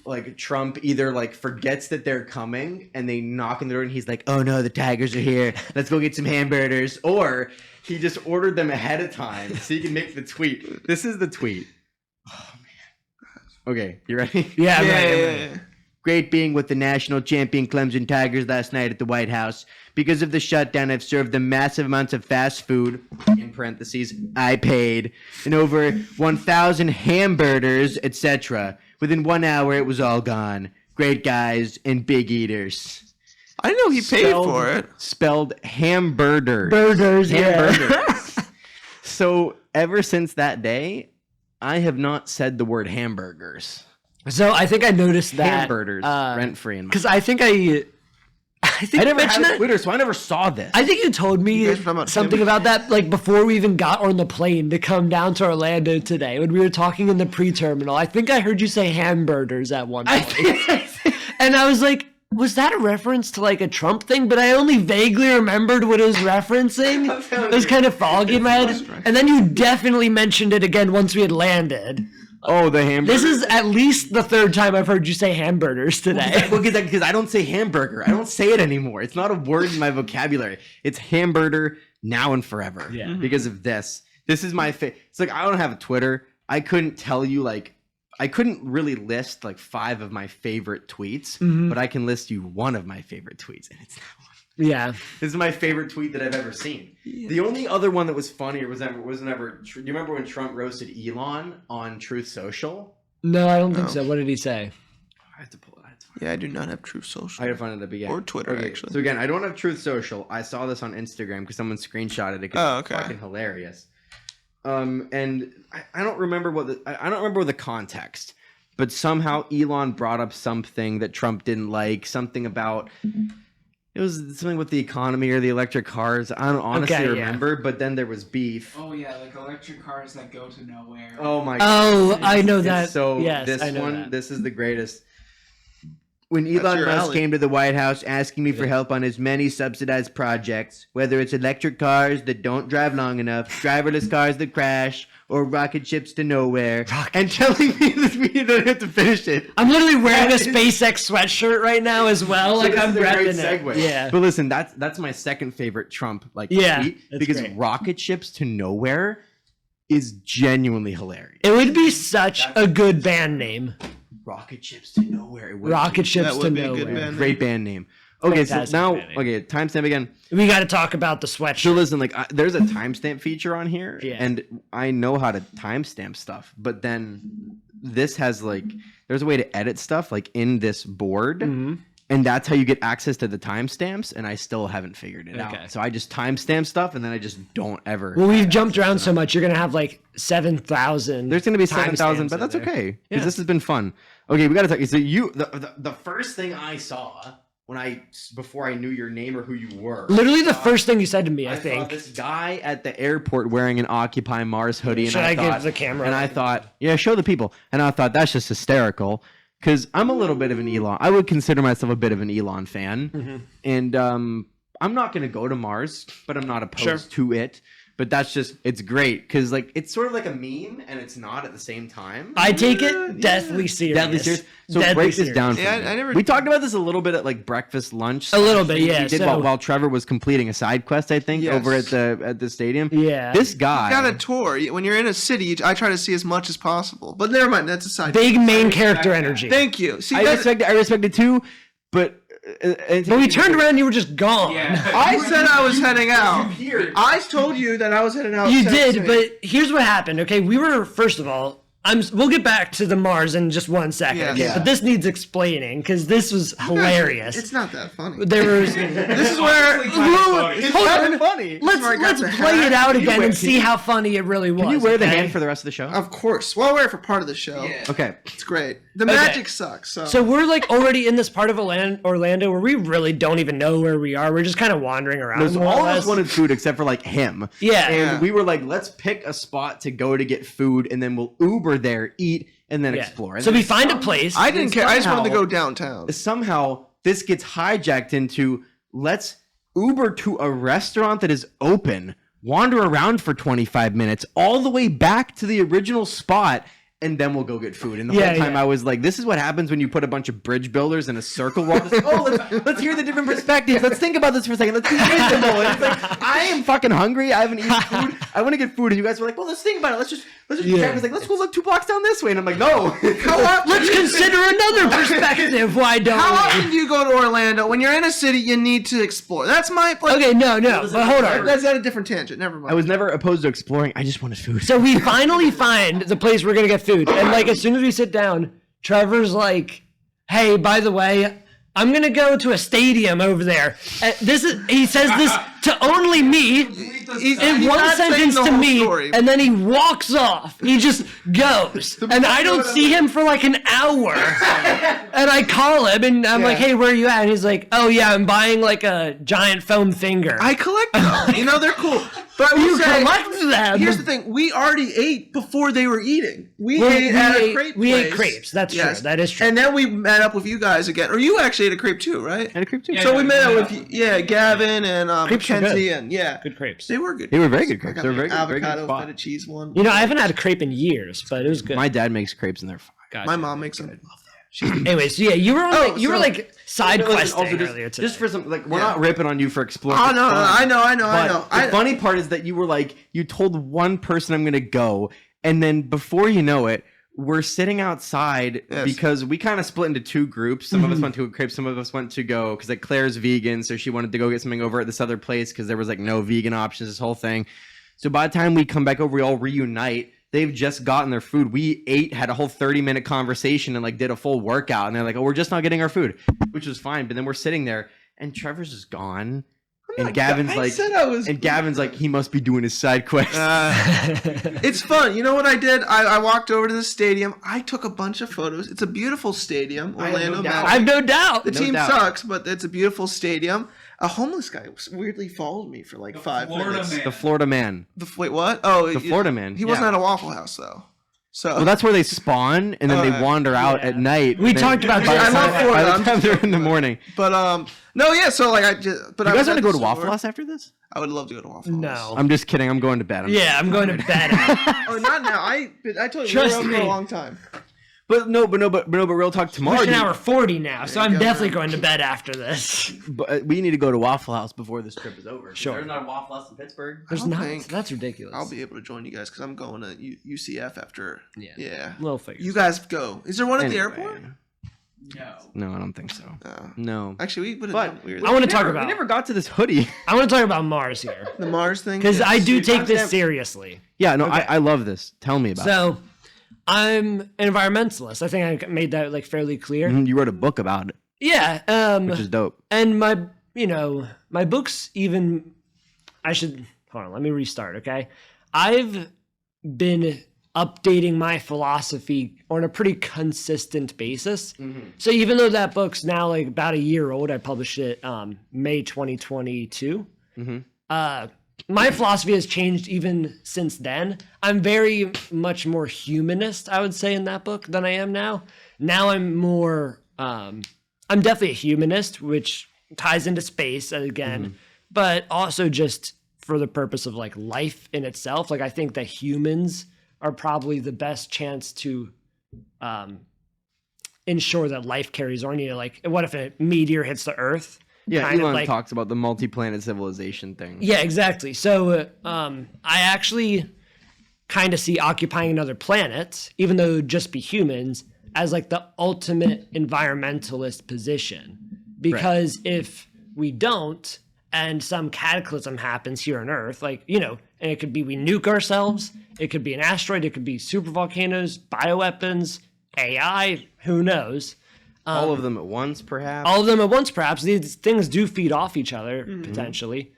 Like Trump either like forgets that they're coming and they knock on the door and he's like, "Oh no, the Tigers are here. Let's go get some hamburgers," or he just ordered them ahead of time so he can make the tweet. This is the tweet. Oh man. Okay, you ready? Yeah, Yeah, right. yeah, yeah. Great being with the national champion Clemson Tigers last night at the White House. Because of the shutdown, I've served them massive amounts of fast food, in parentheses, I paid, and over 1,000 hamburgers, etc. Within 1 hour, it was all gone. Great guys and big eaters. I know he paid for it. Spelled hamburgers. Burgers, yeah. Hamburgers. So ever since that day, I have not said the word hamburgers. So I think I noticed that. Hamburgers, rent free in my. Because I think I I never mentioned had a that. Twitter, so I never saw this. I think you told me guys were talking about something hamburgers. about that like before we even got on the plane to come down to Orlando today when we were talking in the pre-terminal. I think I heard you say hamburgers at one point. And I was like, was that a reference to like a Trump thing? But I only vaguely remembered what it was referencing. It was kind of foggy in my head. And then you definitely mentioned it again once we had landed. Oh, the hamburger. This is at least the third time I've heard you say hamburgers today. Well, because I don't say hamburger. I don't say it anymore. It's not a word in my vocabulary. It's hamburger now and forever. Yeah. Because of this. This is my It's like I don't have a Twitter. I couldn't tell you like I couldn't really list like 5 of my favorite tweets, but I can list you one of my favorite tweets, and it's that one. Yeah. This is my favorite tweet that I've ever seen. The only other one that was funny wasn't ever. Do you remember when Trump roasted Elon on Truth Social? No, I don't think so. What did he say? I have to pull it. Yeah, I do not have Truth Social. I gotta find it at the beginning. Or Twitter, actually. So again, I don't have Truth Social. I saw this on Instagram because someone screenshotted it. Oh, okay. It's fucking hilarious. And I don't remember I don't remember the context, but somehow Elon brought up something that Trump didn't like. Something about it was something with the economy or the electric cars. I don't honestly remember, but then there was beef. Oh yeah, like electric cars that go to nowhere. Oh my! Oh, God. I know that. So yes, this I know one, that. this is the greatest. When Elon your Musk alley. came to the White House asking me for help on his many subsidized projects, whether it's electric cars that don't drive long enough, driverless cars that crash, or rocket ships to nowhere, and telling me that we don't have to finish it. I'm literally wearing a SpaceX sweatshirt right now as well. Like This I'm is a great repping it. segue. Yeah. But listen, that's my second favorite Trump tweet That's because great. rocket ships to nowhere. is genuinely hilarious. It would be such a good band name. Rocket Ships to Nowhere. Rocket Ships to would be a good Nowhere. band. Great band name. Okay, so Fantastic now, band name. okay, timestamp again. We got to talk about the So sweatshirt. listen, like, there's a timestamp feature on here, Yeah. and I know how to timestamp stuff, but then this has, like, there's a way to edit stuff, like, in this board, and that's how you get access to the timestamps, and I still haven't figured it out. So I just timestamp stuff, and then I just don't ever. Well, we've jumped around so much. You're going to have like 7,000. There's going to be 7,000, timestamps but that's in there. okay, because this has been fun. Okay, we got to talk. So the first thing I saw before I knew your name or who you were. Literally the first thing you said to me, I saw think. this guy at the airport wearing an Occupy Mars hoodie, and Should I I thought, give the camera? and I thought, yeah, show the people, and I thought that's just hysterical because I'm a little bit of an Elon. I would consider myself a bit of an Elon fan, and I'm not going to go to Mars, but I'm not opposed to it. But that's just, it's great because like it's sort of like a meme and it's not at the same time. I take it deathly serious. Deadly serious. So Deadly break this serious. down for Yeah, me. I never- We talked about this a little bit at like breakfast, lunch. A little bit, yeah, We did so- while Trevor was completing a side quest, I think, Yes. over at the stadium. Yeah. This guy. You got a tour. When you're in a city, I try to see as much as possible. But never mind, that's a side. Big main character energy. Thank you. See, I respect it too, but But we turned around and you were just gone. Yeah. I said I was heading out. Here. I told you that I was heading out. You Said did, same. but here's what happened. Okay, we were, first of all, we'll get back to the Mars in just 1 second. Yes. Okay? Yeah. But this needs explaining because this was hilarious. It's not that funny. There was. This is where. Honestly, kind of funny. It's Hold kind on. funny. Let's where I got the play hat. it out Can you again wear- and see how funny it really was. Can you wear the okay? hand for the rest of the show? Of course. Well, I'll wear it for part of the show. Yeah. Okay. It's great. The magic sucks. So we're like already in this part of Orlando where we really don't even know where we are. We're just kind of wandering around. So more or all of less. us wanted food except for like him. Yeah. And Yeah. we were like, let's pick a spot to go to get food, and then we'll Uber there, eat, and then Yeah. explore. And So then we find a place. I didn't care. I just wanted to somehow- go downtown. Somehow this gets hijacked into let's Uber to a restaurant that is open, wander around for 25 minutes, all the way back to the original spot, and then we'll go get food. And the Yeah, whole time yeah. I was like, this is what happens when you put a bunch of bridge builders in a circle. We're all just like, oh, let's hear the different perspectives. Let's think about this for a second. Let's be reasonable. And it's like, I am fucking hungry. I haven't eaten food. I want to get food. And you guys were like, well, let's think about it. Let's just Trevor's like, let's go look 2 blocks down this way. And I'm like, no. Let's consider another perspective. Why don't How we? often do you go to Orlando? When you're in a city, you need to explore. That's my. Okay, no, but hold on. That's at a different tangent. Never mind. I was never opposed to exploring. I just wanted food. So we finally find the place we're gonna get food, and like as soon as we sit down, Trevor's like, "Hey, by the way, I'm gonna go to a stadium over there." He says this to only me in one not saying sentence the to whole me, story. and then he walks off. He just goes, and I don't see him for like an hour. And I call him, and I'm like, "Hey, where are you at?" And he's like, "Oh yeah, I'm buying like a giant foam finger." I collect them. You know, they're cool. But I will You say, collect them. here's the thing. We already ate before they were eating. We ate at a crepe we ate place. crepes. That's true. That is true. And then we met up with you guys again. Or you actually ate a crepe too, right? And a creep too. Yeah. So we met up with Gavin and Crepes are Mackenzie good. and Good crepes. they were good. They were very good I crepes. got They were the very good. Very good avocado spot. feta cheese one. You know, I haven't had a crepe in years, but it was good. My dad makes crepes and they're fine. My mom makes them. Anyways, yeah, you were on side Listen, questing also earlier today. just for some, like, we're not ripping on you for exploring. Oh, no, It's fun. I know. But the funny part is that you were like, you told one person I'm going to go, and then before you know it, we're sitting outside because we kind of split into 2 groups. Some of us went to a crepe, some of us went to go, because like Claire's vegan, so she wanted to go get something over at this other place because there was like no vegan options, this whole thing. So by the time we come back over, we all reunite. They've just gotten their food. We ate, had a whole 30-minute conversation, and like did a full workout. And they're like, "Oh, we're just not getting our food," which was fine. But then we're sitting there, and Trevor's just gone. And Gavin's like, he must be doing his side quest. It's fun. You know what I did? I walked over to the stadium. I took a bunch of photos. It's a beautiful stadium. Orlando Magic. I have no doubt. The team sucks, but it's a beautiful stadium. A homeless guy weirdly followed me for like 5 minutes. The Florida man. Wait, what? Oh, The Florida man. He wasn't at a Waffle House though. So Well, that's where they spawn, and then they wander out at night. We and then talked about by that. the I love time- Florida. By I'm the time just they're in the morning. but no, yeah. So like I just. But You I guys was want to at go the to Waffle store. House after this? I would love to go to Waffle House. No. I'm just kidding. I'm going to bed. Yeah, I'm going to bed. Oh, not now. I told you Trust we were me. for a long time. But real talk tomorrow. It's an hour 40 now, so I'm definitely going to bed after this. But we need to go to Waffle House before this trip is over. Sure. There's not a Waffle House in Pittsburgh. There's not. That's ridiculous. I'll be able to join you guys because I'm going to UCF after. Yeah. Little figures. You guys go. Is there one at the airport? No, I don't think so. Oh. No. Actually, we would have. I want to talk about. We never got to this hoodie. I want to talk about Mars here The Mars thing. because I do take this seriously. Yeah, no, I love this. Tell me about it. So, I'm an environmentalist. I think I made that like fairly clear. You wrote a book about it, Yeah. which is dope. And my books even. Hold on. Let me restart. Okay. I've been updating my philosophy on a pretty consistent basis. So even though that book's now like about a year old, I published it May 2022. My philosophy has changed even since then. I'm very much more humanist, I would say, in that book than I am now. Now I'm more I'm definitely a humanist, which ties into space again, but also just for the purpose of like life in itself. Like I think that humans are probably the best chance to ensure that life carries on. You know, like what if a meteor hits the Earth? Yeah, Elon talks about the multi-planet civilization thing. Yeah, exactly. So I actually kind of see occupying another planet, even though it would just be humans, as like the ultimate environmentalist position. Because if we don't, and some cataclysm happens here on Earth, like, you know, and it could be we nuke ourselves, it could be an asteroid, it could be supervolcanoes, bioweapons, AI, who knows? All of them at once, perhaps? All of them at once, perhaps. These things do feed off each other, potentially.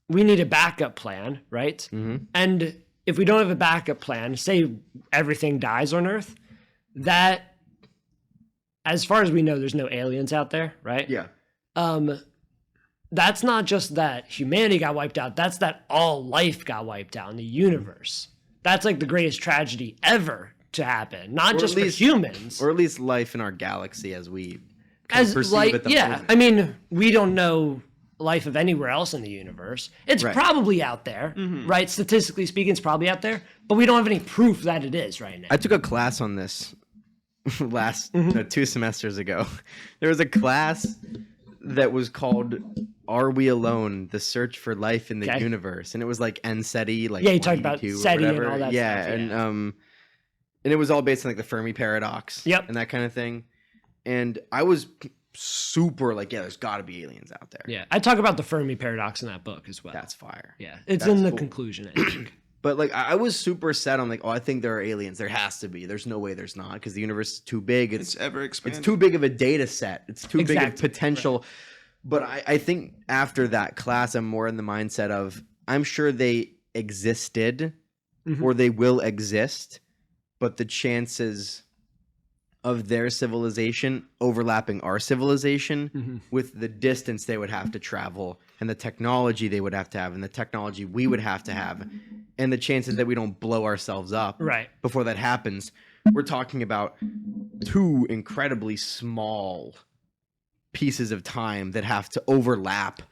We need a backup plan, right? And if we don't have a backup plan, say everything dies on Earth, that, as far as we know, there's no aliens out there, right? Yeah. That's not just that humanity got wiped out. That's that all life got wiped out in the universe. That's like the greatest tragedy ever to happen. Not just for humans. Or at least life in our galaxy as we perceive it. Yeah. I mean, we don't know life of anywhere else in the universe. It's probably out there, right? Statistically speaking, it's probably out there. But we don't have any proof that it is right now. I took a class on this last 2 semesters ago. There was a class that was called "Are We Alone? The Search for Life in the Universe," and it was like NSETI, like you talked about SETI and all that. Yeah, stuff, and it was all based on like the Fermi paradox, and that kind of thing. And I was super like, yeah, there's got to be aliens out there. Yeah, I talk about the Fermi paradox in that book as well. That's fire. Yeah, it's in the conclusion, I think. But like, I was super set on like, oh, I think there are aliens. There has to be. There's no way there's not, because the universe is too big. It's ever expanding. It's too big of a data set. It's too big of potential. Right. But I think after that class, I'm more in the mindset of, I'm sure they existed or they will exist, but the chances of their civilization overlapping our civilization with the distance they would have to travel and the technology they would have to have and the technology we would have to have and the chances that we don't blow ourselves up before that happens, we're talking about 2 incredibly small pieces of time that have to overlap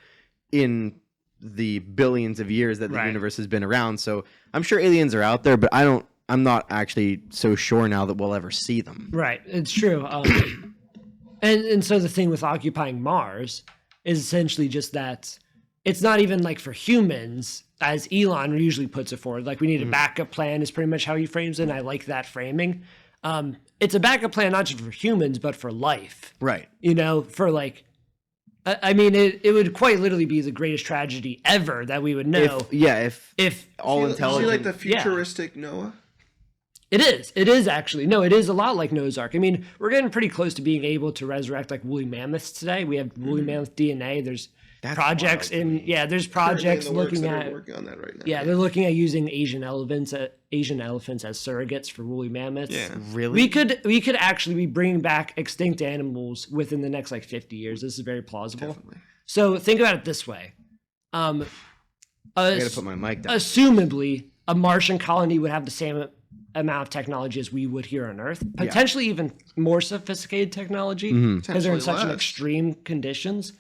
in the billions of years that the universe has been around. So I'm sure aliens are out there, but I'm not actually so sure now that we'll ever see them. Right. It's true. And so the thing with occupying Mars is essentially just that it's not even like for humans, as Elon usually puts it forward. Like we need a backup plan is pretty much how he frames it. And I like that framing. It's a backup plan, not just for humans, but for life. Right. You know, for like, I mean, it would quite literally be the greatest tragedy ever that we would know. If all intelligent. Is he like the futuristic Noah? It is. It is actually. No, it is a lot like Noah's Ark. I mean, we're getting pretty close to being able to resurrect like woolly mammoths today. We have woolly mammoth DNA. There's projects there's projects looking at working on that right now. Yeah, they're looking at using Asian elephants as surrogates for woolly mammoths. Yeah, really. We could actually be bringing back extinct animals within the next like 50 years. This is very plausible. Definitely. So think about it this way. I gotta put my mic down. Assumably, a Martian colony would have the same amount of technology as we would here on Earth, potentially even more sophisticated technology because they're in such an extreme conditions.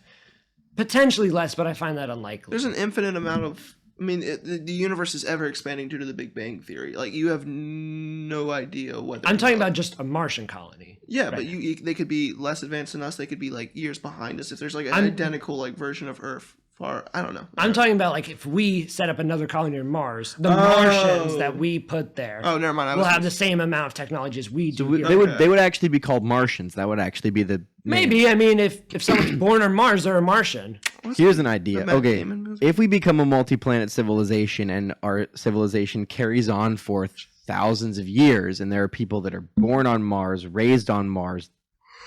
Potentially less, but I find that unlikely. There's an infinite amount of I mean, the universe is ever expanding due to the Big Bang Theory. Like, you have no idea whether... I'm talking about just a Martian colony. Yeah, right. But they could be less advanced than us. They could be, like, years behind us. If there's, like, an identical, like, version of Earth far... I don't know. I'm talking about, like, if we set up another colony on Mars, the Martians that we put there... Oh, never mind. Will have the same amount of technology as we do. So they would actually be called Martians. That would actually be the... Maybe. I mean, if someone's born on Mars, they're a Martian. Here's an idea. Okay, if we become a multi-planet civilization and our civilization carries on for thousands of years, and there are people that are born on Mars, raised on Mars,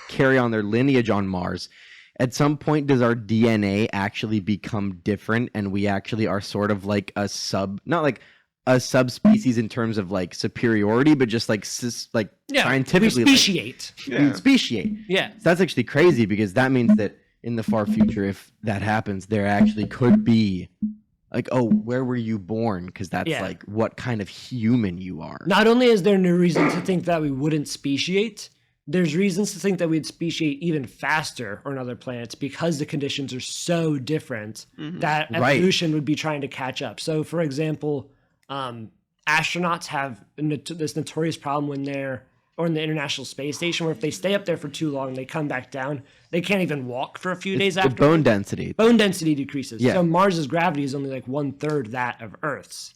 carry on their lineage on Mars, at some point does our DNA actually become different, and we actually are sort of like not like a subspecies in terms of like superiority, but just like scientifically we speciate. We speciate. Yeah. So that's actually crazy, because that means that in the far future, if that happens, there actually could be like, oh, where were you born? Because that's like what kind of human you are. Not only is there no reason to think that we wouldn't speciate, there's reasons to think that we'd speciate even faster on other planets because the conditions are so different that evolution would be trying to catch up. So, for example, astronauts have this notorious problem when they're in the International Space Station, where if they stay up there for too long, they come back down, they can't even walk for a few days after. Bone density. Bone density decreases. Yeah. So Mars's gravity is only like 1/3 that of Earth's.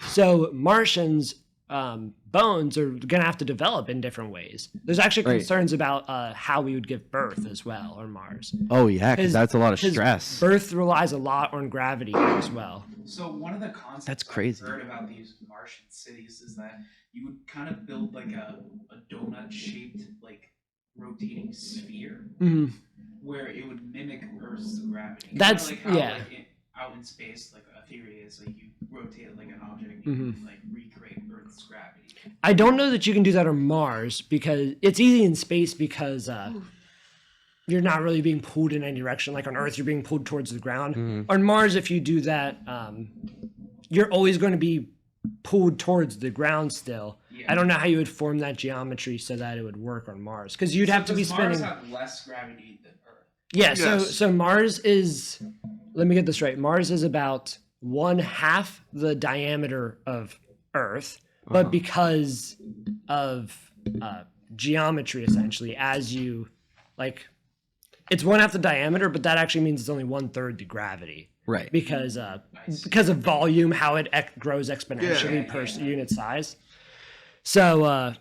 So Martians' bones are going to have to develop in different ways. There's actually concerns about how we would give birth as well on Mars. Oh, yeah, because that's a lot of stress. Birth relies a lot on gravity as well. So one of the concepts that's crazy. I've heard about these Martian cities is that you would kind of build like a donut-shaped, like, rotating sphere where it would mimic Earth's gravity. That's, kind of like how, like, out in space, like a theory is like you rotate it like an object, you can like recreate Earth's gravity. I don't know that you can do that on Mars, because it's easy in space because you're not really being pulled in any direction. Like on Earth, you're being pulled towards the ground. On Mars, if you do that, you're always going to be pulled towards the ground still. I don't know how you would form that geometry so that it would work on Mars, because you'd have to be spinning. Mars have less gravity than Earth? Yeah. So Mars is. Let me get this right. Mars is about 1/2 the diameter of Earth, but because of geometry, essentially, as you like, it's 1/2 the diameter, but that actually means it's only 1/3 the gravity. Right. Because of volume, how it grows exponentially per unit size. So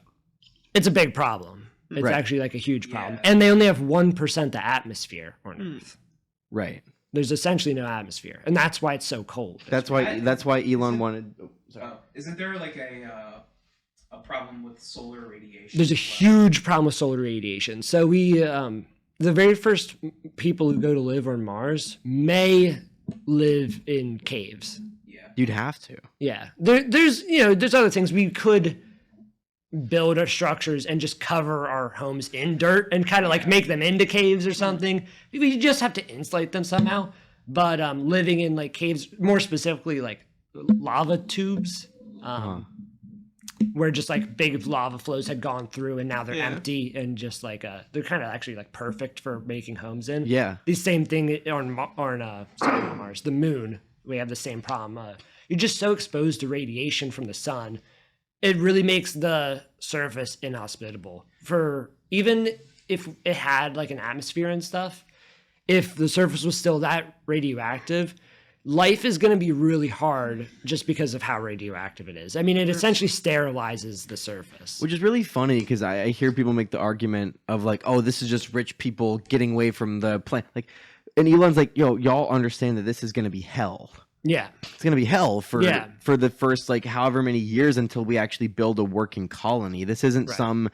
it's a big problem. It's actually like a huge problem. And they only have 1% the atmosphere on Earth. Right. There's essentially no atmosphere, and that's why it's so cold. That's why Elon wanted. Isn't there like a problem with solar radiation? There's a huge problem with solar radiation. So we, the very first people who go to live on Mars may live in caves. Yeah, you'd have to. Yeah, there's other things we could build our structures and just cover our homes in dirt and kind of like make them into caves or something. We just have to insulate them somehow. But living in like caves, more specifically like lava tubes, where just like big lava flows had gone through and now they're empty and just like they're kind of actually like perfect for making homes in. Yeah. The same thing on Mars, the moon. We have the same problem. You're just so exposed to radiation from the sun. It really makes the surface inhospitable. For even if it had like an atmosphere and stuff, if the surface was still that radioactive, life is going to be really hard just because of how radioactive it is. I mean, it essentially sterilizes the surface. Which is really funny, because I hear people make the argument of like, oh, this is just rich people getting away from the planet. Like, and Elon's like, yo, y'all understand that this is going to be hell. Yeah. It's going to be hell for the first, like, however many years until we actually build a working colony. This isn't some,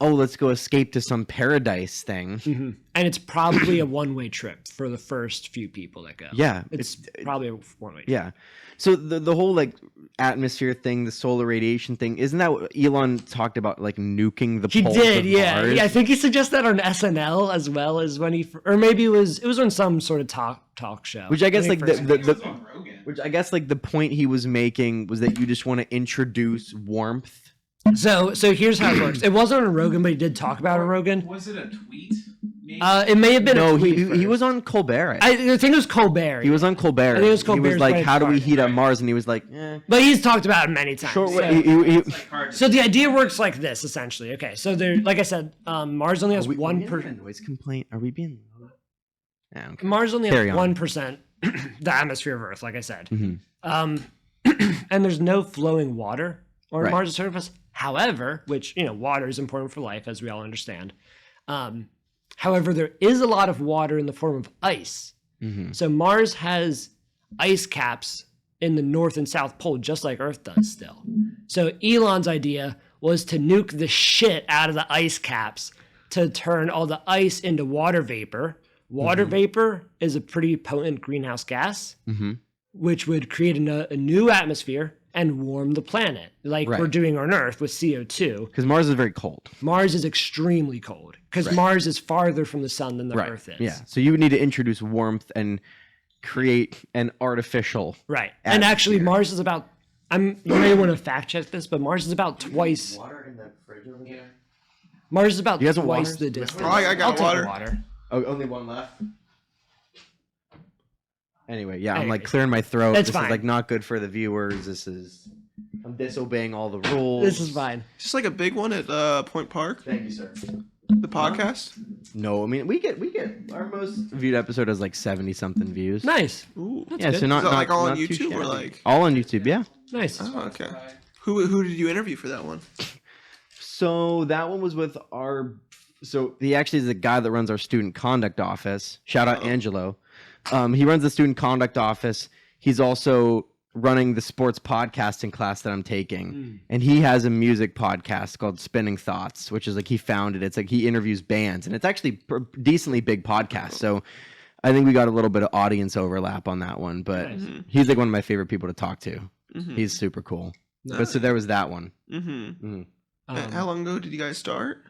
oh, let's go escape to some paradise thing. And it's probably a one-way trip for the first few people that go. Yeah. It's probably a one-way trip. Yeah. So the whole, like, atmosphere thing, the solar radiation thing, isn't that what Elon talked about, like, nuking the poles of Mars? Yeah, I think he suggested that on SNL as well as when or maybe it was on some sort of talk show. Which I guess like which I guess like the point he was making was that you just want to introduce warmth. So here's how it works. It wasn't on Rogan, but he did talk about it on Rogan. Was it a tweet? It may have been No, a tweet he first. was on Colbert. I think it was Colbert. He was on Colbert. I think it was He Colbert's was like, right "How do we part. heat up Mars?" And he was like, "Eh." But he's talked about it many times. Short so- way. It's like hard to So the idea works like this, essentially. Okay, so there, like I said, Mars only has Are we one getting a noise complaint? Are we being? Yeah, okay. Mars only Carry has on. 1% the atmosphere of Earth, like I said. Mhm. And there's no flowing water on Right. Mars' surface. However, which water is important for life, as we all understand. However, there is a lot of water in the form of ice. Mhm. So Mars has ice caps in the North and South Pole, just like Earth does still. So Elon's idea was to nuke the shit out of the ice caps to turn all the ice into water vapor. Water vapor is a pretty potent greenhouse gas, which would create a new atmosphere and warm the planet, like we're Right. doing on Earth with CO2. Because Mars is very cold. Mars is extremely cold because Mars is farther from the sun than the Earth is. Yeah. So you would need to introduce warmth and create an artificial. Right. And actually, atmosphere. Mars is about, you may want to fact check this, but Mars is about twice, Water in the fridge over there. Mars is about You guys want twice water? the distance. Oh, I got I'll take water. water. Oh, only one left. Anyway, yeah, I'm like Anyways. clearing my throat. It's This fine. is like not good for the viewers. I'm disobeying all the rules. This is fine. Just like a big one at Point Park, Thank you, sir. the podcast. No, I mean we get our most viewed episode has like 70 something views. Nice. Ooh. That's Yeah, good. so not Is that not, like all on not too YouTube or shabby. like? All on YouTube, yeah. Nice. Oh, okay. Who did you interview for that one? So that one was with he actually is the guy that runs our student conduct office. Shout out Angelo. He runs the student conduct office. He's also running the sports podcasting class that I'm taking. And he has a music podcast called Spinning Thoughts, which is like he founded. It's like he interviews bands, and it's actually a decently big podcast. So I think we got a little bit of audience overlap on that one, but he's like one of my favorite people to talk to. He's super cool. But so there was that one. How long ago did you guys start?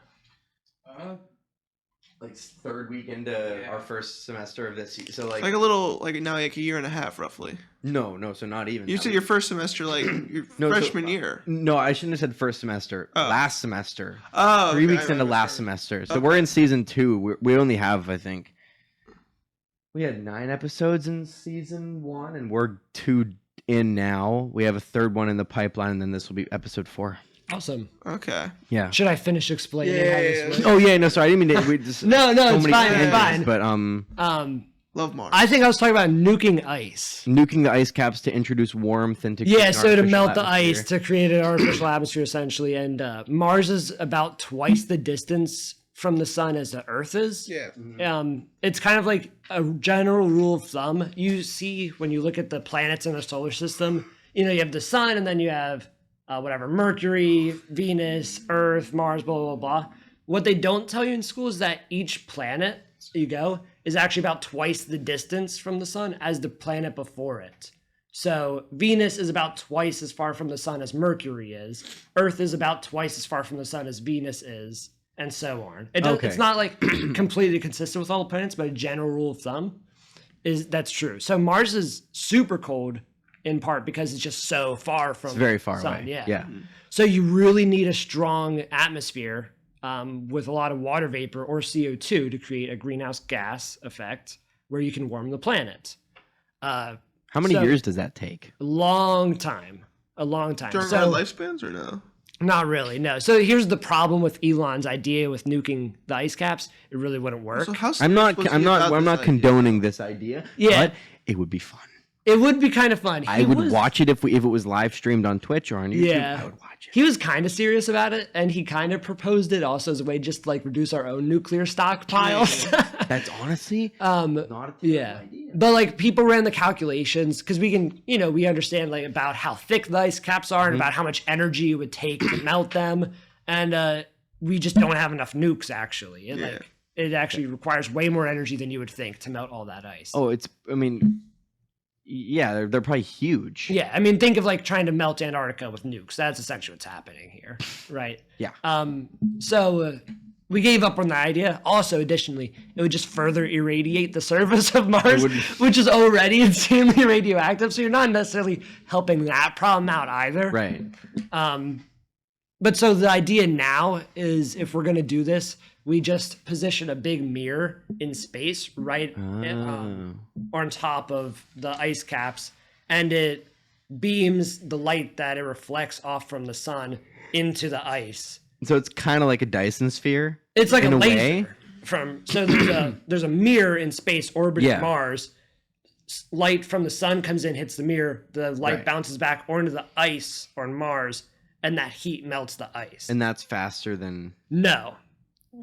Like third week into our first semester of this. So like Like a little, like now, like a year and a half, roughly. no, so not even. You that. said your first semester, like your No, so- freshman year. No, I shouldn't have said first semester. Oh. Last semester. Oh, 3 okay, weeks I into remember. last semester. So Okay. we're in season 2. We only have, I think, we had 9 episodes in season 1, and we're 2 in now. We have a third one in the pipeline, and then this will be episode 4. Awesome. Okay. Yeah. Should I finish explaining Yeah, how yeah, this yeah. works? Oh yeah, no, sorry, I didn't mean to. We just No, it's fine, it's tangents, fine. But Love Mars. I think I was talking about nuking ice. nuking the ice caps to introduce warmth and to Yeah, create an so to artificial melt the atmosphere. ice to create an artificial atmosphere, essentially. And Mars is about twice the distance from the sun as the Earth is. Yeah. It's kind of like a general rule of thumb. You see when you look at the planets in our solar system, you have the sun, and then you have Mercury, Venus, Earth, Mars, blah, blah, blah. What they don't tell you in school is that each planet you go is actually about twice the distance from the sun as the planet before it. So Venus is about twice as far from the sun as Mercury is. Earth is about twice as far from the sun as Venus is, and so on. Okay. It's not like completely consistent with all the planets, but a general rule of thumb is that's true. So Mars is super cold in part because it's just so far from It's very far the sun. away. Yeah. Yeah. So you really need a strong atmosphere with a lot of water vapor or CO2 to create a greenhouse gas effect where you can warm the planet. How many years does that take? A long time. During So- our lifespans or no? Not really, no. So here's the problem with Elon's idea with nuking the ice caps. It really wouldn't work. So how I'm not serious was he about this idea? condoning this idea. Yeah. But it would be fun. It would be kind of fun. I would watch it if it was live streamed on Twitch or on YouTube. Yeah. I would watch it. He was kind of serious about it, and he kind of proposed it also as a way just to like reduce our own nuclear stockpiles. That's honestly not a terrible Yeah. idea. But like people ran the calculations because we can, we understand like about how thick the ice caps are and about how much energy it would take to melt them. And we just don't have enough nukes actually. It actually requires way more energy than you would think to melt all that ice. Oh, yeah, they're probably huge. Yeah, I mean, think of like trying to melt Antarctica with nukes. That's essentially what's happening here, right? Yeah. So we gave up on the idea. Also, additionally, it would just further irradiate the surface of Mars, which is already insanely radioactive. So you're not necessarily helping that problem out either. Right. But so the idea now is if we're going to do this, we just position a big mirror in space right on top of the ice caps, and it beams the light that it reflects off from the sun into the ice. So it's kind of like a Dyson sphere. It's like a laser way. So there's a mirror in space orbiting Mars. Light from the sun comes in, hits the mirror. The light bounces back or into the ice on Mars, and that heat melts the ice. And that's faster than... No.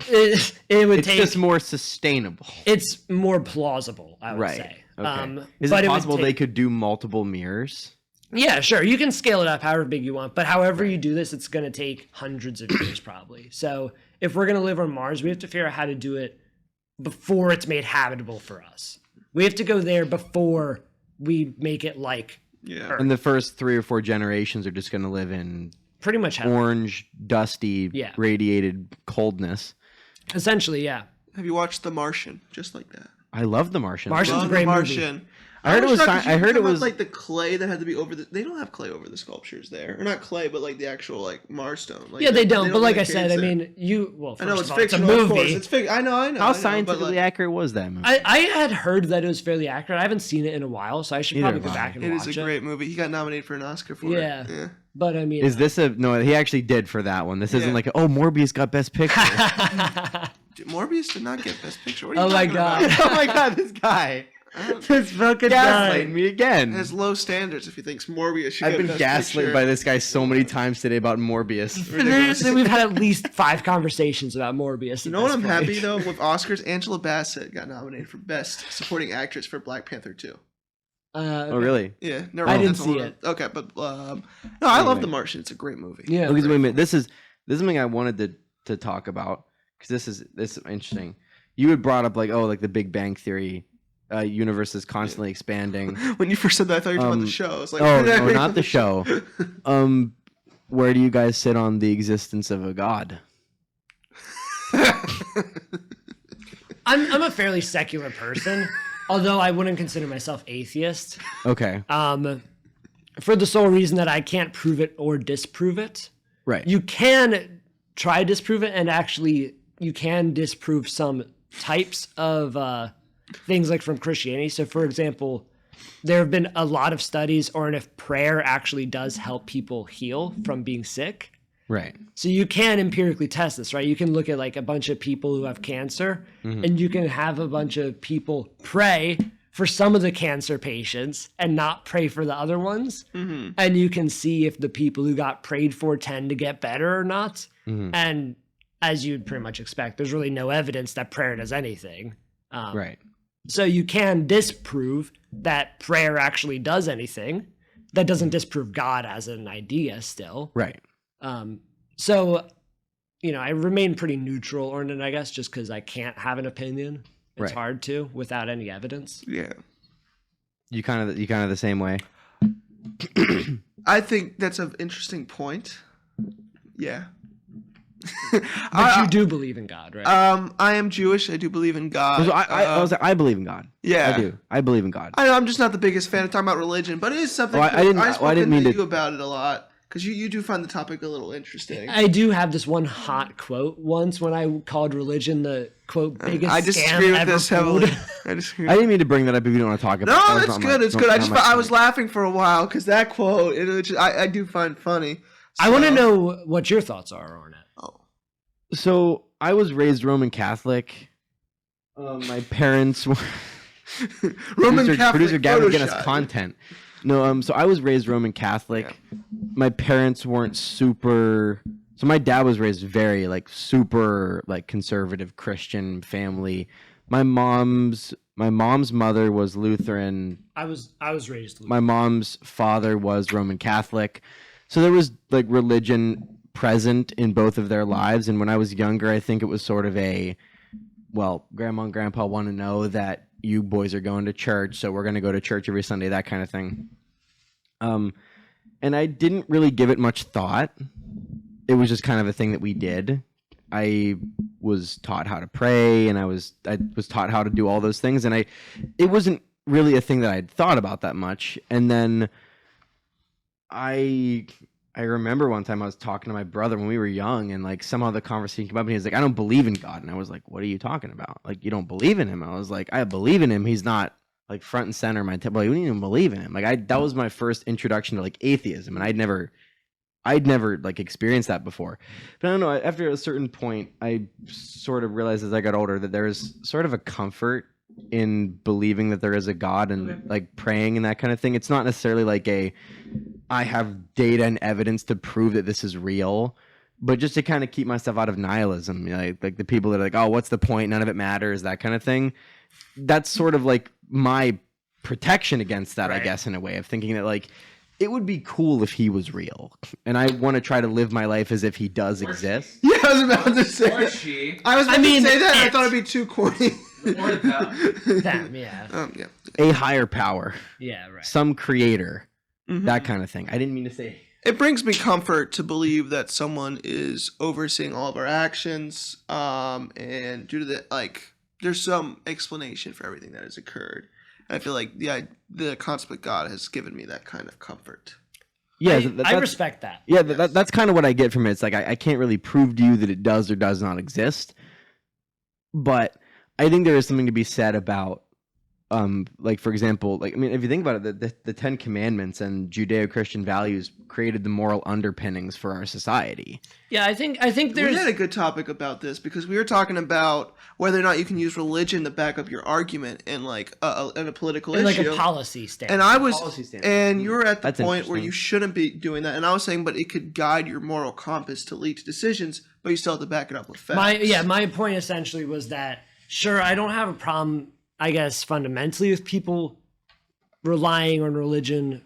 It would take... It's just more sustainable. It's more plausible, I would say. Okay. Is it possible they could do multiple mirrors? Yeah, sure. You can scale it up however big you want, but however you do this, it's going to take hundreds of years probably. So if we're going to live on Mars, we have to figure out how to do it before it's made habitable for us. We have to go there before we make it like Earth. And the first 3 or 4 generations are just going to live in pretty much orange, dusty, radiated coldness. Essentially, yeah. Have you watched The Martian? Just like that. I love The Martian. Martian's a great movie. I heard it was like the clay that had to be over the. They don't have clay over the sculptures there, or not clay, but like the actual like Mars stone. Like, yeah, they don't. But like I said, I mean, I know it's fictional. It's a movie. It's I know. How scientifically accurate was that movie? I had heard that it was fairly accurate. I haven't seen it in a while, so I should probably go back and watch it. It is a great movie. He got nominated for an Oscar for it. Yeah. But I mean, is this no? He actually did for that one. This isn't like Morbius got Best Picture. Morbius did not get Best Picture. What are you talking about? Oh my god, this guy. This fucking gaslighting me again. He has low standards if he thinks Morbius should I've been gaslit by this guy so many times today about Morbius. Seriously, we've had at least 5 conversations about Morbius. You know what I'm happy though with Oscars? Angela Bassett got nominated for Best Supporting Actress for Black Panther 2. Oh really? Yeah, I didn't see it. Okay, but no, I love The Martian. It's a great movie. Yeah. Okay, wait a minute. This is something I wanted to talk about because this is interesting. You had brought up like the Big Bang Theory. Universe is constantly expanding. When you first said that, I thought you were talking about the show. I was like, no, not the show. Where do you guys sit on the existence of a god? I'm a fairly secular person, although I wouldn't consider myself atheist. Okay. For the sole reason that I can't prove it or disprove it. Right. You can try to disprove it, and actually you can disprove some types of things like from Christianity. So for example, there have been a lot of studies on if prayer actually does help people heal from being sick. Right. So you can empirically test this, right? You can look at like a bunch of people who have cancer and you can have a bunch of people pray for some of the cancer patients and not pray for the other ones. And you can see if the people who got prayed for tend to get better or not. And as you'd pretty much expect, there's really no evidence that prayer does anything. Right. So you can disprove that prayer actually does anything. That doesn't disprove God as an idea still. Right. So, I remain pretty neutral on it, I guess, just because I can't have an opinion. It's hard to without any evidence. Yeah. You kind of the same way. I think that's an interesting point. Yeah. But you do believe in God, right? I am Jewish. I do believe in God. So I believe in God. Yeah, I do. I believe in God. I'm just not the biggest fan of talking about religion, but it is something. I didn't mean to you about it a lot because you do find the topic a little interesting. I do have this one hot quote once when I called religion the quote biggest I disagree scam with ever this heavily. pulled. I didn't mean to bring that up if you don't want to talk about it. No, it's good. It's good. I was laughing for a while because that quote, I do find funny. So. I want to know what your thoughts are on it. So I was raised Roman Catholic. My parents were Roman Catholic. Producer Gavin getting us content. No, so I was raised Roman Catholic. Yeah. My parents weren't super. So my dad was raised very super conservative Christian family. My mom's mother was Lutheran. I was raised Lutheran. My mom's father was Roman Catholic. So there was religion present in both of their lives, and when I was younger, I think it was sort of grandma and grandpa want to know that you boys are going to church, so we're going to go to church every Sunday, that kind of thing. And I didn't really give it much thought. It was just kind of a thing that we did. I was taught how to pray, and I was taught how to do all those things, and it wasn't really a thing that I'd thought about that much. And then I I remember one time I was talking to my brother when we were young, and like somehow the conversation came up, and he was like, "I don't believe in God," and I was like, "What are you talking about? Like, you don't believe in him?" I was like, "I believe in him. He's not like front and center in my table. Like, we don't even believe in him." Like, that was my first introduction to like atheism, and I'd never like experienced that before. But I don't know. After a certain point, I sort of realized as I got older that there is sort of a comfort in believing that there is a God and like praying and that kind of thing. It's not necessarily like I have data and evidence to prove that this is real, but just to kind of keep myself out of nihilism. You know, like the people that are like, "Oh, what's the point? None of it matters," that kind of thing. That's sort of like my protection against that, I guess, in a way of thinking that like it would be cool if he was real, and I want to try to live my life as if he does exist. Yeah, I was about to say. Or she. I was about to say that. And I thought it'd be too corny. Or them. Them, yeah. Yeah. A higher power, Yeah, right. some creator, that kind of thing. I didn't mean to say. It brings me comfort to believe that someone is overseeing all of our actions, and due to that, like, there's some explanation for everything that has occurred. I feel like the concept of God has given me that kind of comfort. Yeah, I respect that. Yeah, that's kind of what I get from it. It's like I can't really prove to you that it does or does not exist, but I think there is something to be said about, like, for example, like, I mean, if you think about it, the 10 Commandments and Judeo-Christian values created the moral underpinnings for our society. Yeah, I think there's... We had a good topic about this because we were talking about whether or not you can use religion to back up your argument in like in a political issue, like a policy stance. And I was, Policy stance. and you were at the That's point where interesting. you shouldn't be doing that. And I was saying, but it could guide your moral compass to lead to decisions, but you still have to back it up with facts. My point essentially was that, sure, I don't have a problem, I guess, fundamentally with people relying on religion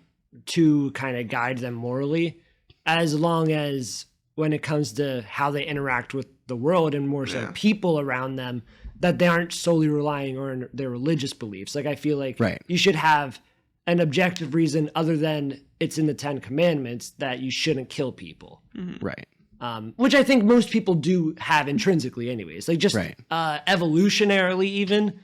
to kind of guide them morally, as long as when it comes to how they interact with the world and more so people around them, that they aren't solely relying on their religious beliefs. Like, I feel like you should have an objective reason other than it's in the 10 Commandments that you shouldn't kill people. Mm-hmm. Right. Which I think most people do have intrinsically anyways. Like, just evolutionarily even,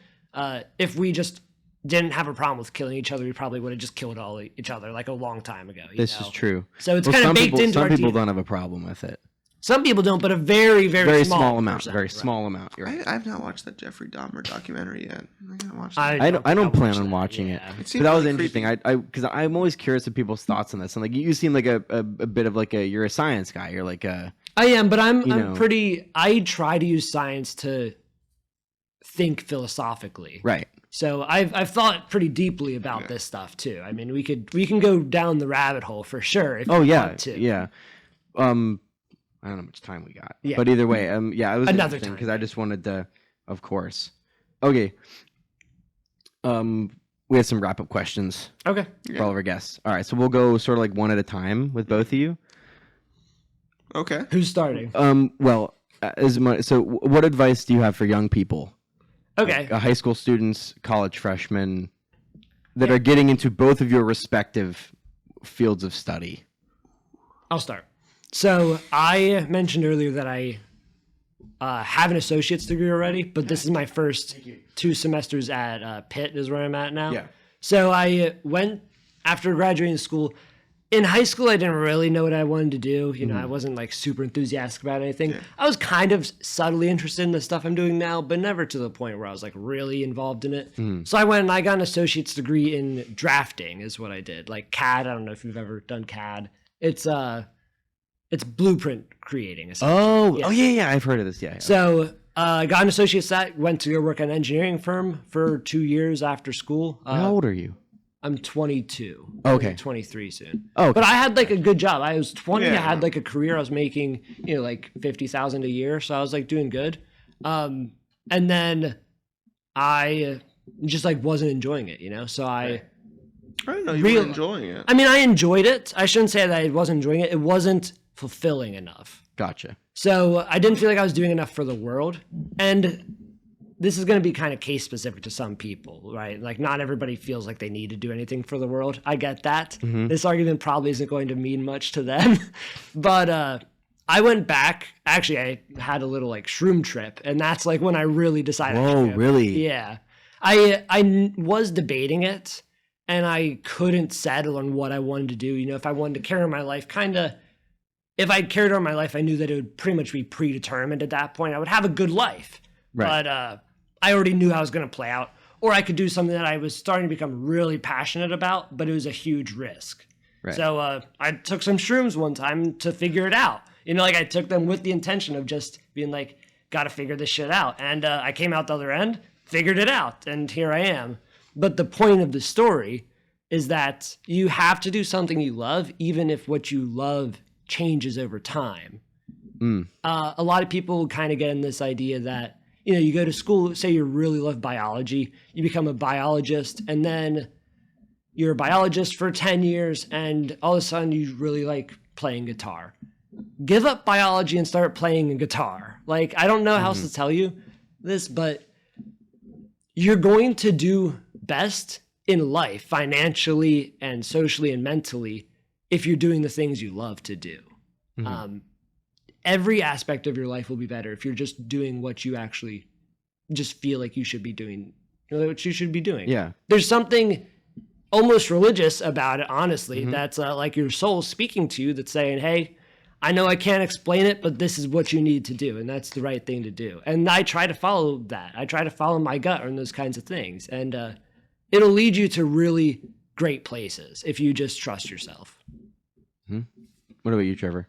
if we just didn't have a problem with killing each other, we probably would have just killed all each other like a long time ago. This is true. So it's kind of baked into some our people DNA. don't have a problem with it. Some people don't, but a very, very small amount. percent, Very right. small amount. You're right. I've not watched that Jeffrey Dahmer documentary yet. I gotta watch that. I don't plan watch on that, watching it. yeah. It But seems that was really interesting. creepy. Because I'm always curious of people's thoughts on this. And like you seem like a bit of like you're a science guy. You're like a. I am, but I'm know. pretty. I try to use science to think philosophically. Right. So I've thought pretty deeply about this stuff too. I mean, we can go down the rabbit hole for sure. If Oh you yeah. want to. Yeah. I don't know how much time we got. Yeah. But either way, yeah, it was Another interesting time. because I just wanted to, of course. Okay. We have some wrap up questions Okay. for all of our guests. All right, so we'll go sort of like one at a time with both of you. Okay. Who's starting? Well, what advice do you have for young people? Okay. High school students, college freshmen that are getting into both of your respective fields of study. I'll start. So I mentioned earlier that I have an associate's degree already, but this is my first 2 semesters at Pitt is where I'm at now. Yeah. So I went after graduating school. In high school, I didn't really know what I wanted to do. You know, I wasn't like super enthusiastic about anything. I was kind of subtly interested in the stuff I'm doing now, but never to the point where I was like really involved in it. So I went and I got an associate's degree in drafting is what I did. Like CAD. I don't know if you've ever done CAD. It's blueprint creating. Oh, yeah. I've heard of this. Yeah. So I got an associate's that went to go work at an engineering firm for 2 years after school. How old are you? I'm 22. Okay. 23 soon. Oh, okay. But I had like a good job. I was 20. I Yeah. had like a career. I was making, like 50,000 a year. So I was like doing good. And then I just like wasn't enjoying it, So I didn't know you Real- were enjoying it. I mean, I enjoyed it. I shouldn't say that I wasn't enjoying it. It wasn't fulfilling enough. Gotcha. So I didn't feel like I was doing enough for the world. And this is going to be kind of case specific to some people, right? Like not everybody feels like they need to do anything for the world. I get that. This argument probably isn't going to mean much to them. But I went back. Actually, I had a little like shroom trip. And that's like when I really decided. Whoa, really? Yeah. I was debating it. And I couldn't settle on what I wanted to do. If I wanted to carry my life kind of if I carried on my life, I knew that it would pretty much be predetermined at that point. I would have a good life, but I already knew how it was going to play out. Or I could do something that I was starting to become really passionate about, but it was a huge risk. Right. So I took some shrooms one time to figure it out. You know, like I took them with the intention of just being like, got to figure this shit out. And I came out the other end, figured it out, and here I am. But the point of the story is that you have to do something you love, even if what you love changes over time. A lot of people kind of get in this idea that, you know, you go to school, say you really love biology, you become a biologist, and then you're a biologist for 10 years, and all of a sudden you really like playing guitar. Give up biology and start playing a guitar. Like, I don't know how else to tell you this, but you're going to do best in life, financially and socially and mentally, if you're doing the things you love to do. Every aspect of your life will be better if you're just doing what you actually just feel like you should be doing, what you should be doing. Yeah. There's something almost religious about it, honestly, that's like your soul speaking to you that's saying, hey, I know I can't explain it, but this is what you need to do, and that's the right thing to do. And I try to follow that. I try to follow my gut on those kinds of things. And it'll lead you to really great places if you just trust yourself. What about you, Trevor?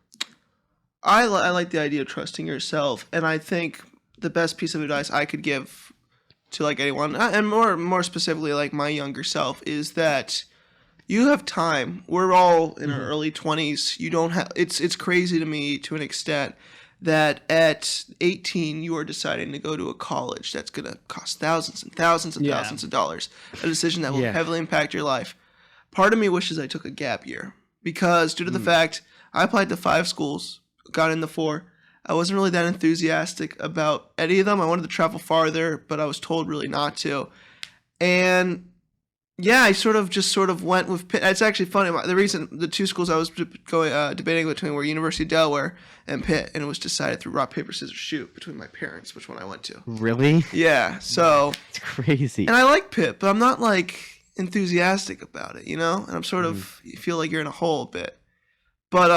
I like the idea of trusting yourself, and I think the best piece of advice I could give to like anyone, and more specifically like my younger self, is that you have time. We're all in our early 20s. You don't have. It's crazy to me to an extent that at 18 you are deciding to go to a college that's going to cost thousands and thousands and thousands of dollars. A decision that will heavily impact your life. Part of me wishes I took a gap year because due to the fact I applied to 5 schools. Got into 4. I wasn't really that enthusiastic about any of them. I wanted to travel farther, but I was told really not to. And yeah, I sort of went with Pitt. It's actually funny. The 2 schools I was debating between were University of Delaware and Pitt, and it was decided through rock, paper, scissors, shoot between my parents which one I went to. Really? Yeah. So it's crazy. And I like Pitt, but I'm not like enthusiastic about it, you know. And I'm sort of you feel like you're in a hole a bit. But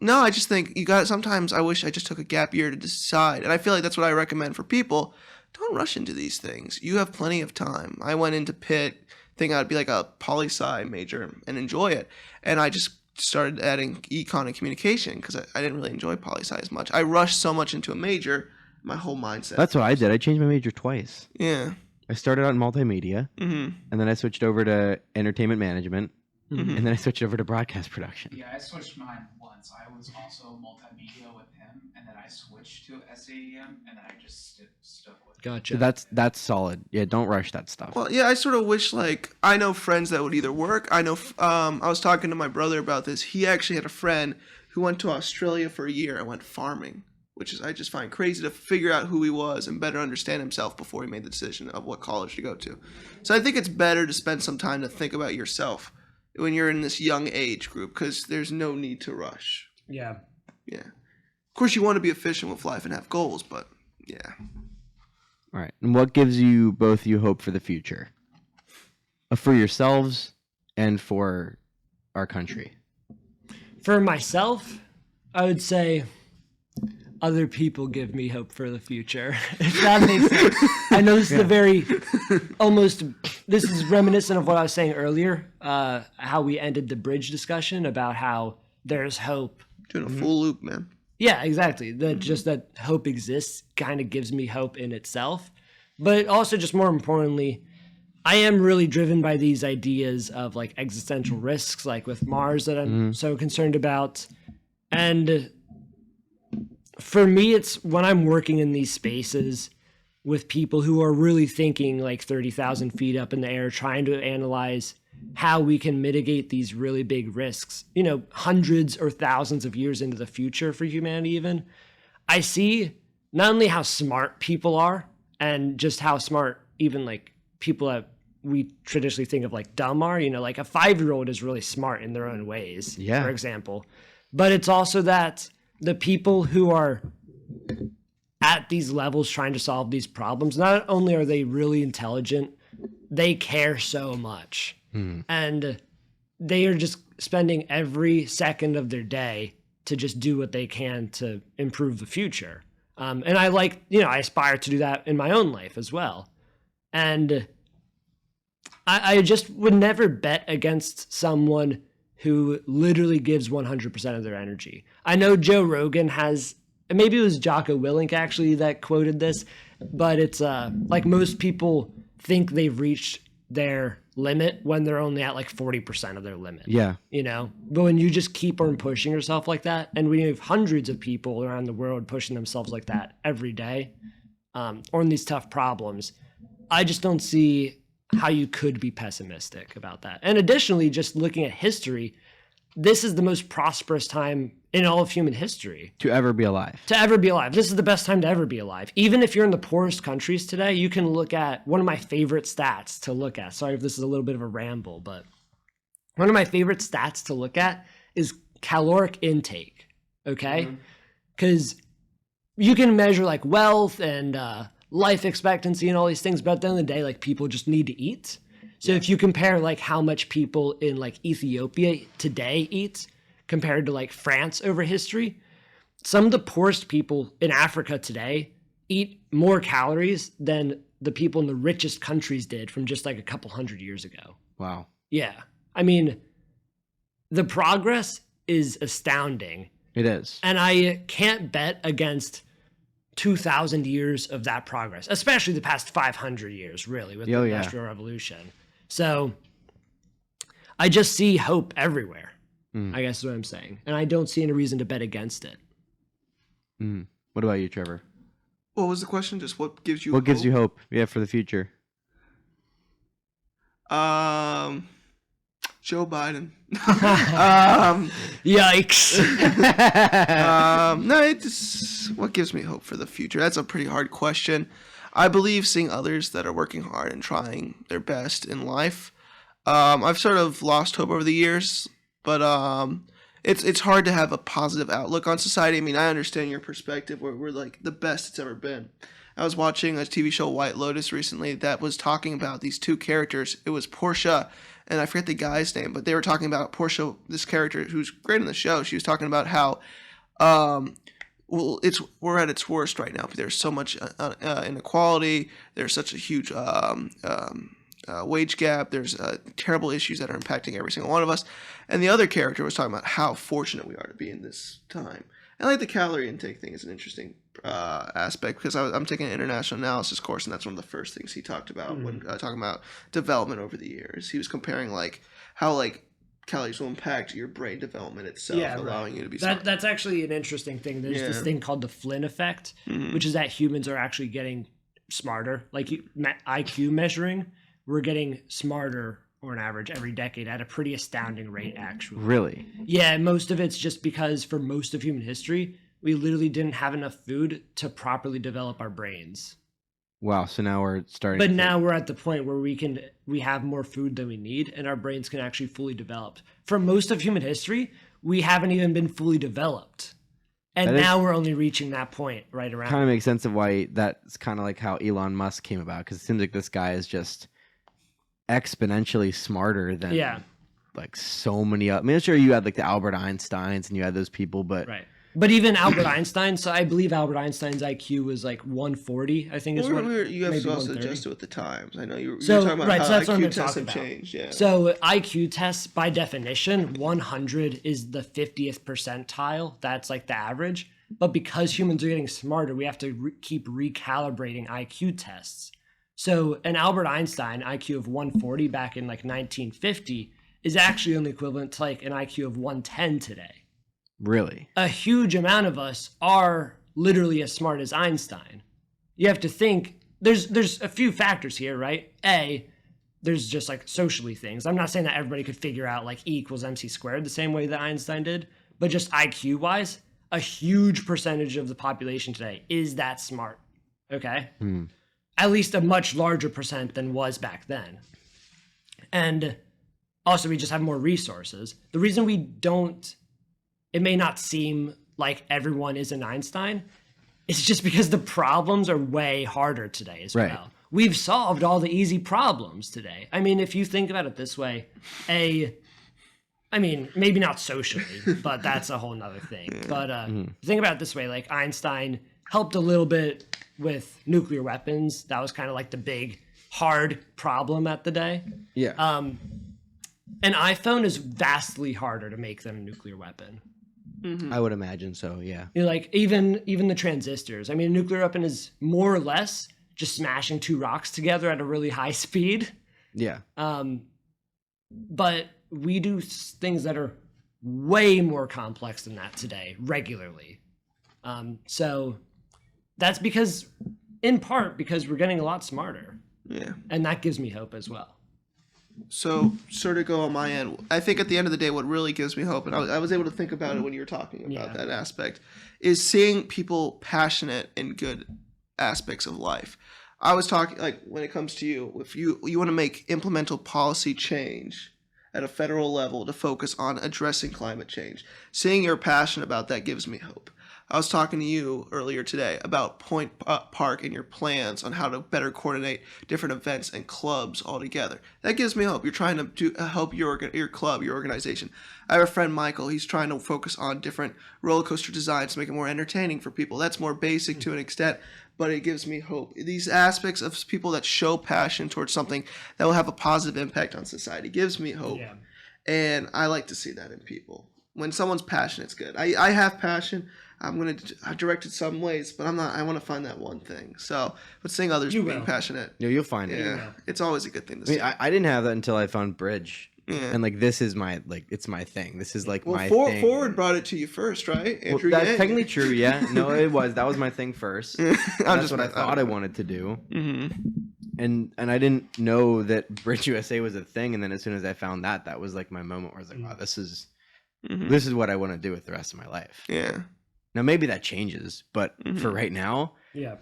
no, I just think sometimes I wish I just took a gap year to decide. And I feel like that's what I recommend for people. Don't rush into these things. You have plenty of time. I went into Pitt thinking I'd be like a poli-sci major and enjoy it. And I just started adding econ and communication because I didn't really enjoy poli-sci as much. I rushed so much into a major, my whole mindset. That's what I did. I changed my major twice. Yeah. I started out in multimedia, and then I switched over to entertainment management. And then I switched over to broadcast production. Yeah, I switched mine once. I was also multimedia with him, and then I switched to SAEM, and then I just stuck with it. Gotcha. So that's solid. Yeah, don't rush that stuff. Well, yeah, I sort of wish, like, I know friends that would either work. I know, I was talking to my brother about this. He actually had a friend who went to Australia for a year and went farming, which is I just find crazy to figure out who he was and better understand himself before he made the decision of what college to go to. So I think it's better to spend some time to think about yourself when you're in this young age group, because there's no need to rush. Yeah. Yeah. Of course, you want to be efficient with life and have goals, but yeah. All right. And what gives you both hope for the future? For yourselves and for our country? For myself, I would say other people give me hope for the future, if that makes sense. I know this is this is reminiscent of what I was saying earlier, how we ended the bridge discussion about how there's hope. Doing a full loop, man. Yeah, exactly. Just that hope exists kind of gives me hope in itself. But also, just more importantly, I am really driven by these ideas of like existential risks, like with Mars that I'm so concerned about. And for me, it's when I'm working in these spaces with people who are really thinking like 30,000 feet up in the air, trying to analyze how we can mitigate these really big risks, you know, hundreds or thousands of years into the future for humanity even. I see not only how smart people are and just how smart even like people that we traditionally think of like dumb are, you know, like a 5-year-old is really smart in their own ways, for example. But it's also that the people who are at these levels trying to solve these problems, not only are they really intelligent, they care so much. And they are just spending every second of their day to just do what they can to improve the future. And I like, I aspire to do that in my own life as well. And I just would never bet against someone who literally gives 100% of their energy. I know Joe Rogan has, maybe it was Jocko Willink actually that quoted this, but it's like most people think they've reached their limit when they're only at like 40% of their limit. Yeah. But when you just keep on pushing yourself like that, and we have hundreds of people around the world pushing themselves like that every day, on these tough problems, I just don't see how you could be pessimistic about that. And additionally, just looking at history, this is the most prosperous time in all of human history. To ever be alive. This is the best time to ever be alive. Even if you're in the poorest countries today, you can look at one of my favorite stats to look at. Sorry if this is a little bit of a ramble, but one of my favorite stats to look at is caloric intake, okay? Because you can measure like wealth and life expectancy and all these things, but at the end of the day, like people just need to eat. So if you compare like how much people in like Ethiopia today eat compared to like France over history, some of the poorest people in Africa today eat more calories than the people in the richest countries did from just like a couple hundred years ago. Wow. Yeah. I mean, the progress is astounding. It is. And I can't bet against 2,000 years of that progress, especially the past 500 years, really, with the Industrial Revolution. So I just see hope everywhere, I guess is what I'm saying. And I don't see any reason to bet against it. What about you, Trevor? What was the question? Just what gives you What hope? gives you hope, for the future? Joe Biden. Yikes. No, it's what gives me hope for the future. That's a pretty hard question. I believe seeing others that are working hard and trying their best in life. I've sort of lost hope over the years, but it's hard to have a positive outlook on society. I mean, I understand your perspective where we're like the best it's ever been. I was watching a TV show, White Lotus, recently that was talking about these two characters. It was Portia, and I forget the guy's name, but they were talking about Portia, this character who's great in the show. She was talking about how, we're at its worst right now. There's so much inequality. There's such a huge wage gap. There's terrible issues that are impacting every single one of us. And the other character was talking about how fortunate we are to be in this time. And like the calorie intake thing is an interesting aspect because I'm taking an international analysis course, and that's one of the first things he talked about when talking about development over the years. He was comparing like how like calories will impact your brain development itself, allowing you to be smart. That's actually an interesting thing. There's this thing called the Flynn effect, which is that humans are actually getting smarter. Like IQ measuring, we're getting smarter on average every decade at a pretty astounding rate, actually. Really? Yeah, most of it's just because for most of human history, we literally didn't have enough food to properly develop our brains. Wow, so now we're starting But now we're at the point where we have more food than we need, and our brains can actually fully develop. For most of human history, we haven't even been fully developed. And now we're only reaching that point right around. Kind of makes sense of why that's kind of like how Elon Musk came about, because it seems like this guy is just exponentially smarter than like so many. I mean, I'm sure you had like the Albert Einsteins and you had those people, but right. But even Albert Einstein, so I believe Albert Einstein's IQ was like 140, I think is what. You have to also adjust to with the times. I know you were so, talking about right, how so that's IQ tests have changed. Yeah. So IQ tests, by definition, 100 is the 50th percentile. That's like the average. But because humans are getting smarter, we have to keep recalibrating IQ tests. So an Albert Einstein IQ of 140 back in like 1950 is actually only equivalent to like an IQ of 110 today. Really? A huge amount of us are literally as smart as Einstein. You have to think, there's a few factors here, right? A, there's just like socially things. I'm not saying that everybody could figure out like E equals MC squared the same way that Einstein did, but just IQ wise, a huge percentage of the population today is that smart. Okay? At least a much larger percent than was back then. And also we just have more resources. The reason we don't, it may not seem like everyone is an Einstein, it's just because the problems are way harder today as well. We've solved all the easy problems today. I mean, if you think about it this way, a I mean, maybe not socially, but that's a whole nother thing. But think about it this way, like Einstein helped a little bit with nuclear weapons. That was kind of like the big, hard problem at the day. Yeah. An iPhone is vastly harder to make than a nuclear weapon. I would imagine so, yeah. You know, like even the transistors. I mean, a nuclear weapon is more or less just smashing two rocks together at a really high speed. Yeah. But we do things that are way more complex than that today, regularly. So that's because, in part, because we're getting a lot smarter. Yeah. And that gives me hope as well. So, sort of go on my end. I think at the end of the day, what really gives me hope, and I was able to think about it when you were talking about that aspect, is seeing people passionate in good aspects of life. I was talking, like, when it comes to you, if you want to implemental policy change at a federal level to focus on addressing climate change, seeing you're passionate about that gives me hope. I was talking to you earlier today about Point Park and your plans on how to better coordinate different events and clubs all together. That gives me hope. You're trying to help your club, your organization. I have a friend, Michael. He's trying to focus on different roller coaster designs to make it more entertaining for people. That's more basic to an extent, but it gives me hope. These aspects of people that show passion towards something that will have a positive impact on society gives me hope. Yeah. And I like to see that in people. When someone's passionate, it's good. I have passion. I've directed some ways, but I'm not. I want to find that one thing. So, but seeing others being passionate, You'll find it. yeah, it's always a good thing to see. I didn't have that until I found Bridge. Yeah. And like this is my it's my thing. This is like my Well, thing. Forward brought it to you first, right? Well, Andrew that's Yang? technically true, yeah. No, that was my thing first. That's what I thought I wanted to do. Mm-hmm. And I didn't know that BridgeUSA was a thing, and then as soon as I found that was like my moment where I was like, wow, this is what I want to do with the rest of my life. Yeah. Now maybe that changes, but for right now, Yeah.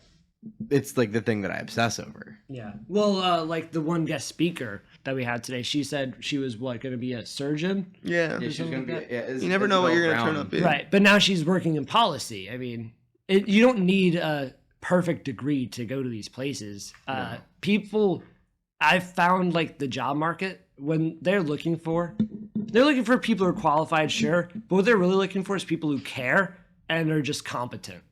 it's like the thing that I obsess over. Yeah. Well, like the one guest speaker that we had today, she said she was going to be a surgeon. Yeah. Yeah, she's gonna be. You never know what you're gonna turn up in. Right. But now she's working in policy. I mean, you don't need a perfect degree to go to these places. People, I've found like the job market, when they're looking for people who are qualified, sure. But what they're really looking for is people who care and are just competent.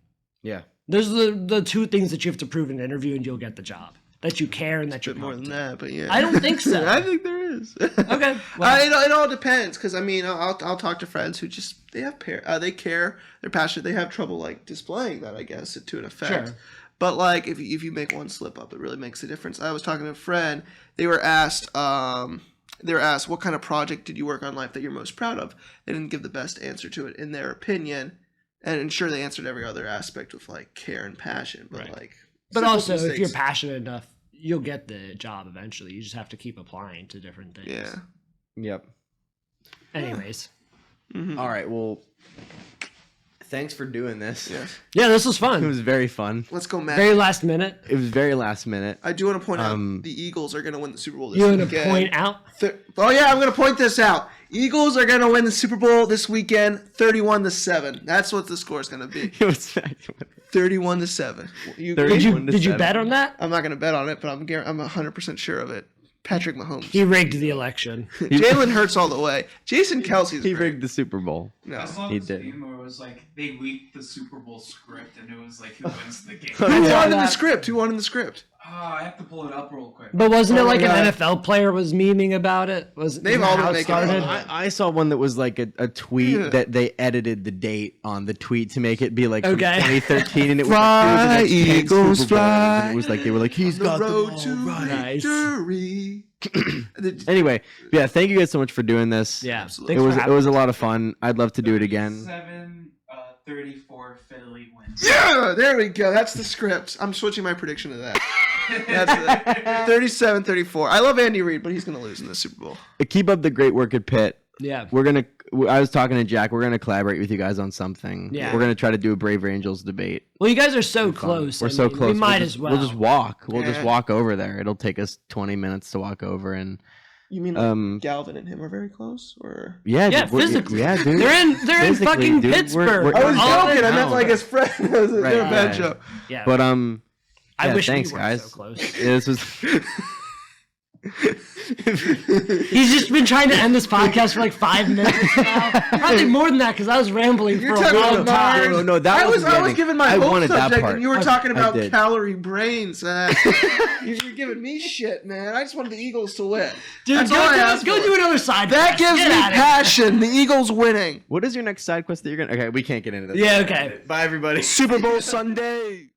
Yeah. Those are the two things that you have to prove in an interview, and you'll get the job. That you care and that you're More than that, but yeah. I don't think so. I think there is. Okay. Well, It all depends, because I mean, I'll talk to friends who just they care, they're passionate, they have trouble like displaying that, I guess, to an effect. Sure. But like if you make one slip up, it really makes a difference. I was talking to a friend. They were asked what kind of project did you work on in life that you're most proud of. They didn't give the best answer to it in their opinion, and sure they answered every other aspect with like care and passion, but Right. like. but also, if you're passionate enough, you'll get the job eventually. You just have to keep applying to different things. Yeah. Yep. Anyways. All right. Well, thanks for doing this. Yeah. Yeah, this was It fun. was very fun. Let's go, Matt. Very last minute. It was very last minute. I do want to point out the Eagles are going to win the Super Bowl this You weekend. want to point out? Oh yeah, I'm going to point this out. Eagles are going to win the Super Bowl this weekend, 31-7. That's what the score is going to be. It was 31-7. Did you bet on that? I'm not going to bet on it, but I'm 100% sure of it. Patrick Mahomes. He rigged the election. Jalen Hurts all the way. Jason Kelsey's He great. rigged the Super Bowl. No. I saw he this did. game where it was like they leaked the Super Bowl script and it was like who wins the game. Who won in the script? Who won in the script? I have to pull it up real quick. But wasn't it Oh my like God. an NFL player was memeing about it? They've all been how it making started? fun of I saw one that was like a tweet Yeah. that they edited the date on the tweet to make it be like from Okay. 2013, and it was Fly, like, dude, the next 10 Eagles, Super Bowls, fly. and it was like they were like he's The got the road ball to right. Nice. victory. Anyway, yeah, thank you guys so much for doing this. Yeah. Absolutely. It Thanks was for it having was a us. lot of fun. I'd love to do it again. 34 Philly wins. Yeah, there we go. That's the script. I'm switching my prediction to that. That's it. 37-34. I love Andy Reid, but he's going to lose in the Super Bowl. Keep up the great work at Pitt. Yeah. I was talking to Jack. We're gonna collaborate with you guys on something. Yeah. We're gonna try to do a Brave Angels debate. Well, you guys are so close. We're I so mean, close. We might we'll as just, well. We'll just walk. We'll just Yeah. walk over there. It'll take us 20 minutes to walk over, and You mean like Galvin and him are very close, or? yeah, Yeah, dude, we're- physically. yeah, dude. They're in Physically, fucking dude, Pittsburgh. I was All the joking. I meant time. like his friend. They're Right, a bad right. joke. Yeah. But I yeah, wish thanks, we were guys. so close. Yeah, this was He's just been trying to end this podcast for like 5 minutes now. Probably more than that because I was rambling for a long time. No, that I was giving my whole wanted that subject, part. and you were talking about did. calorie brains. You're giving me shit, man. I just wanted the Eagles to win. Dude, That's all I asked go for. do another side That quest. gives Get me out of here. passion. The Eagles winning. What is your next side quest that you're gonna? Okay, we can't get into that. Yeah, okay. Bye, everybody. Super Bowl Sunday.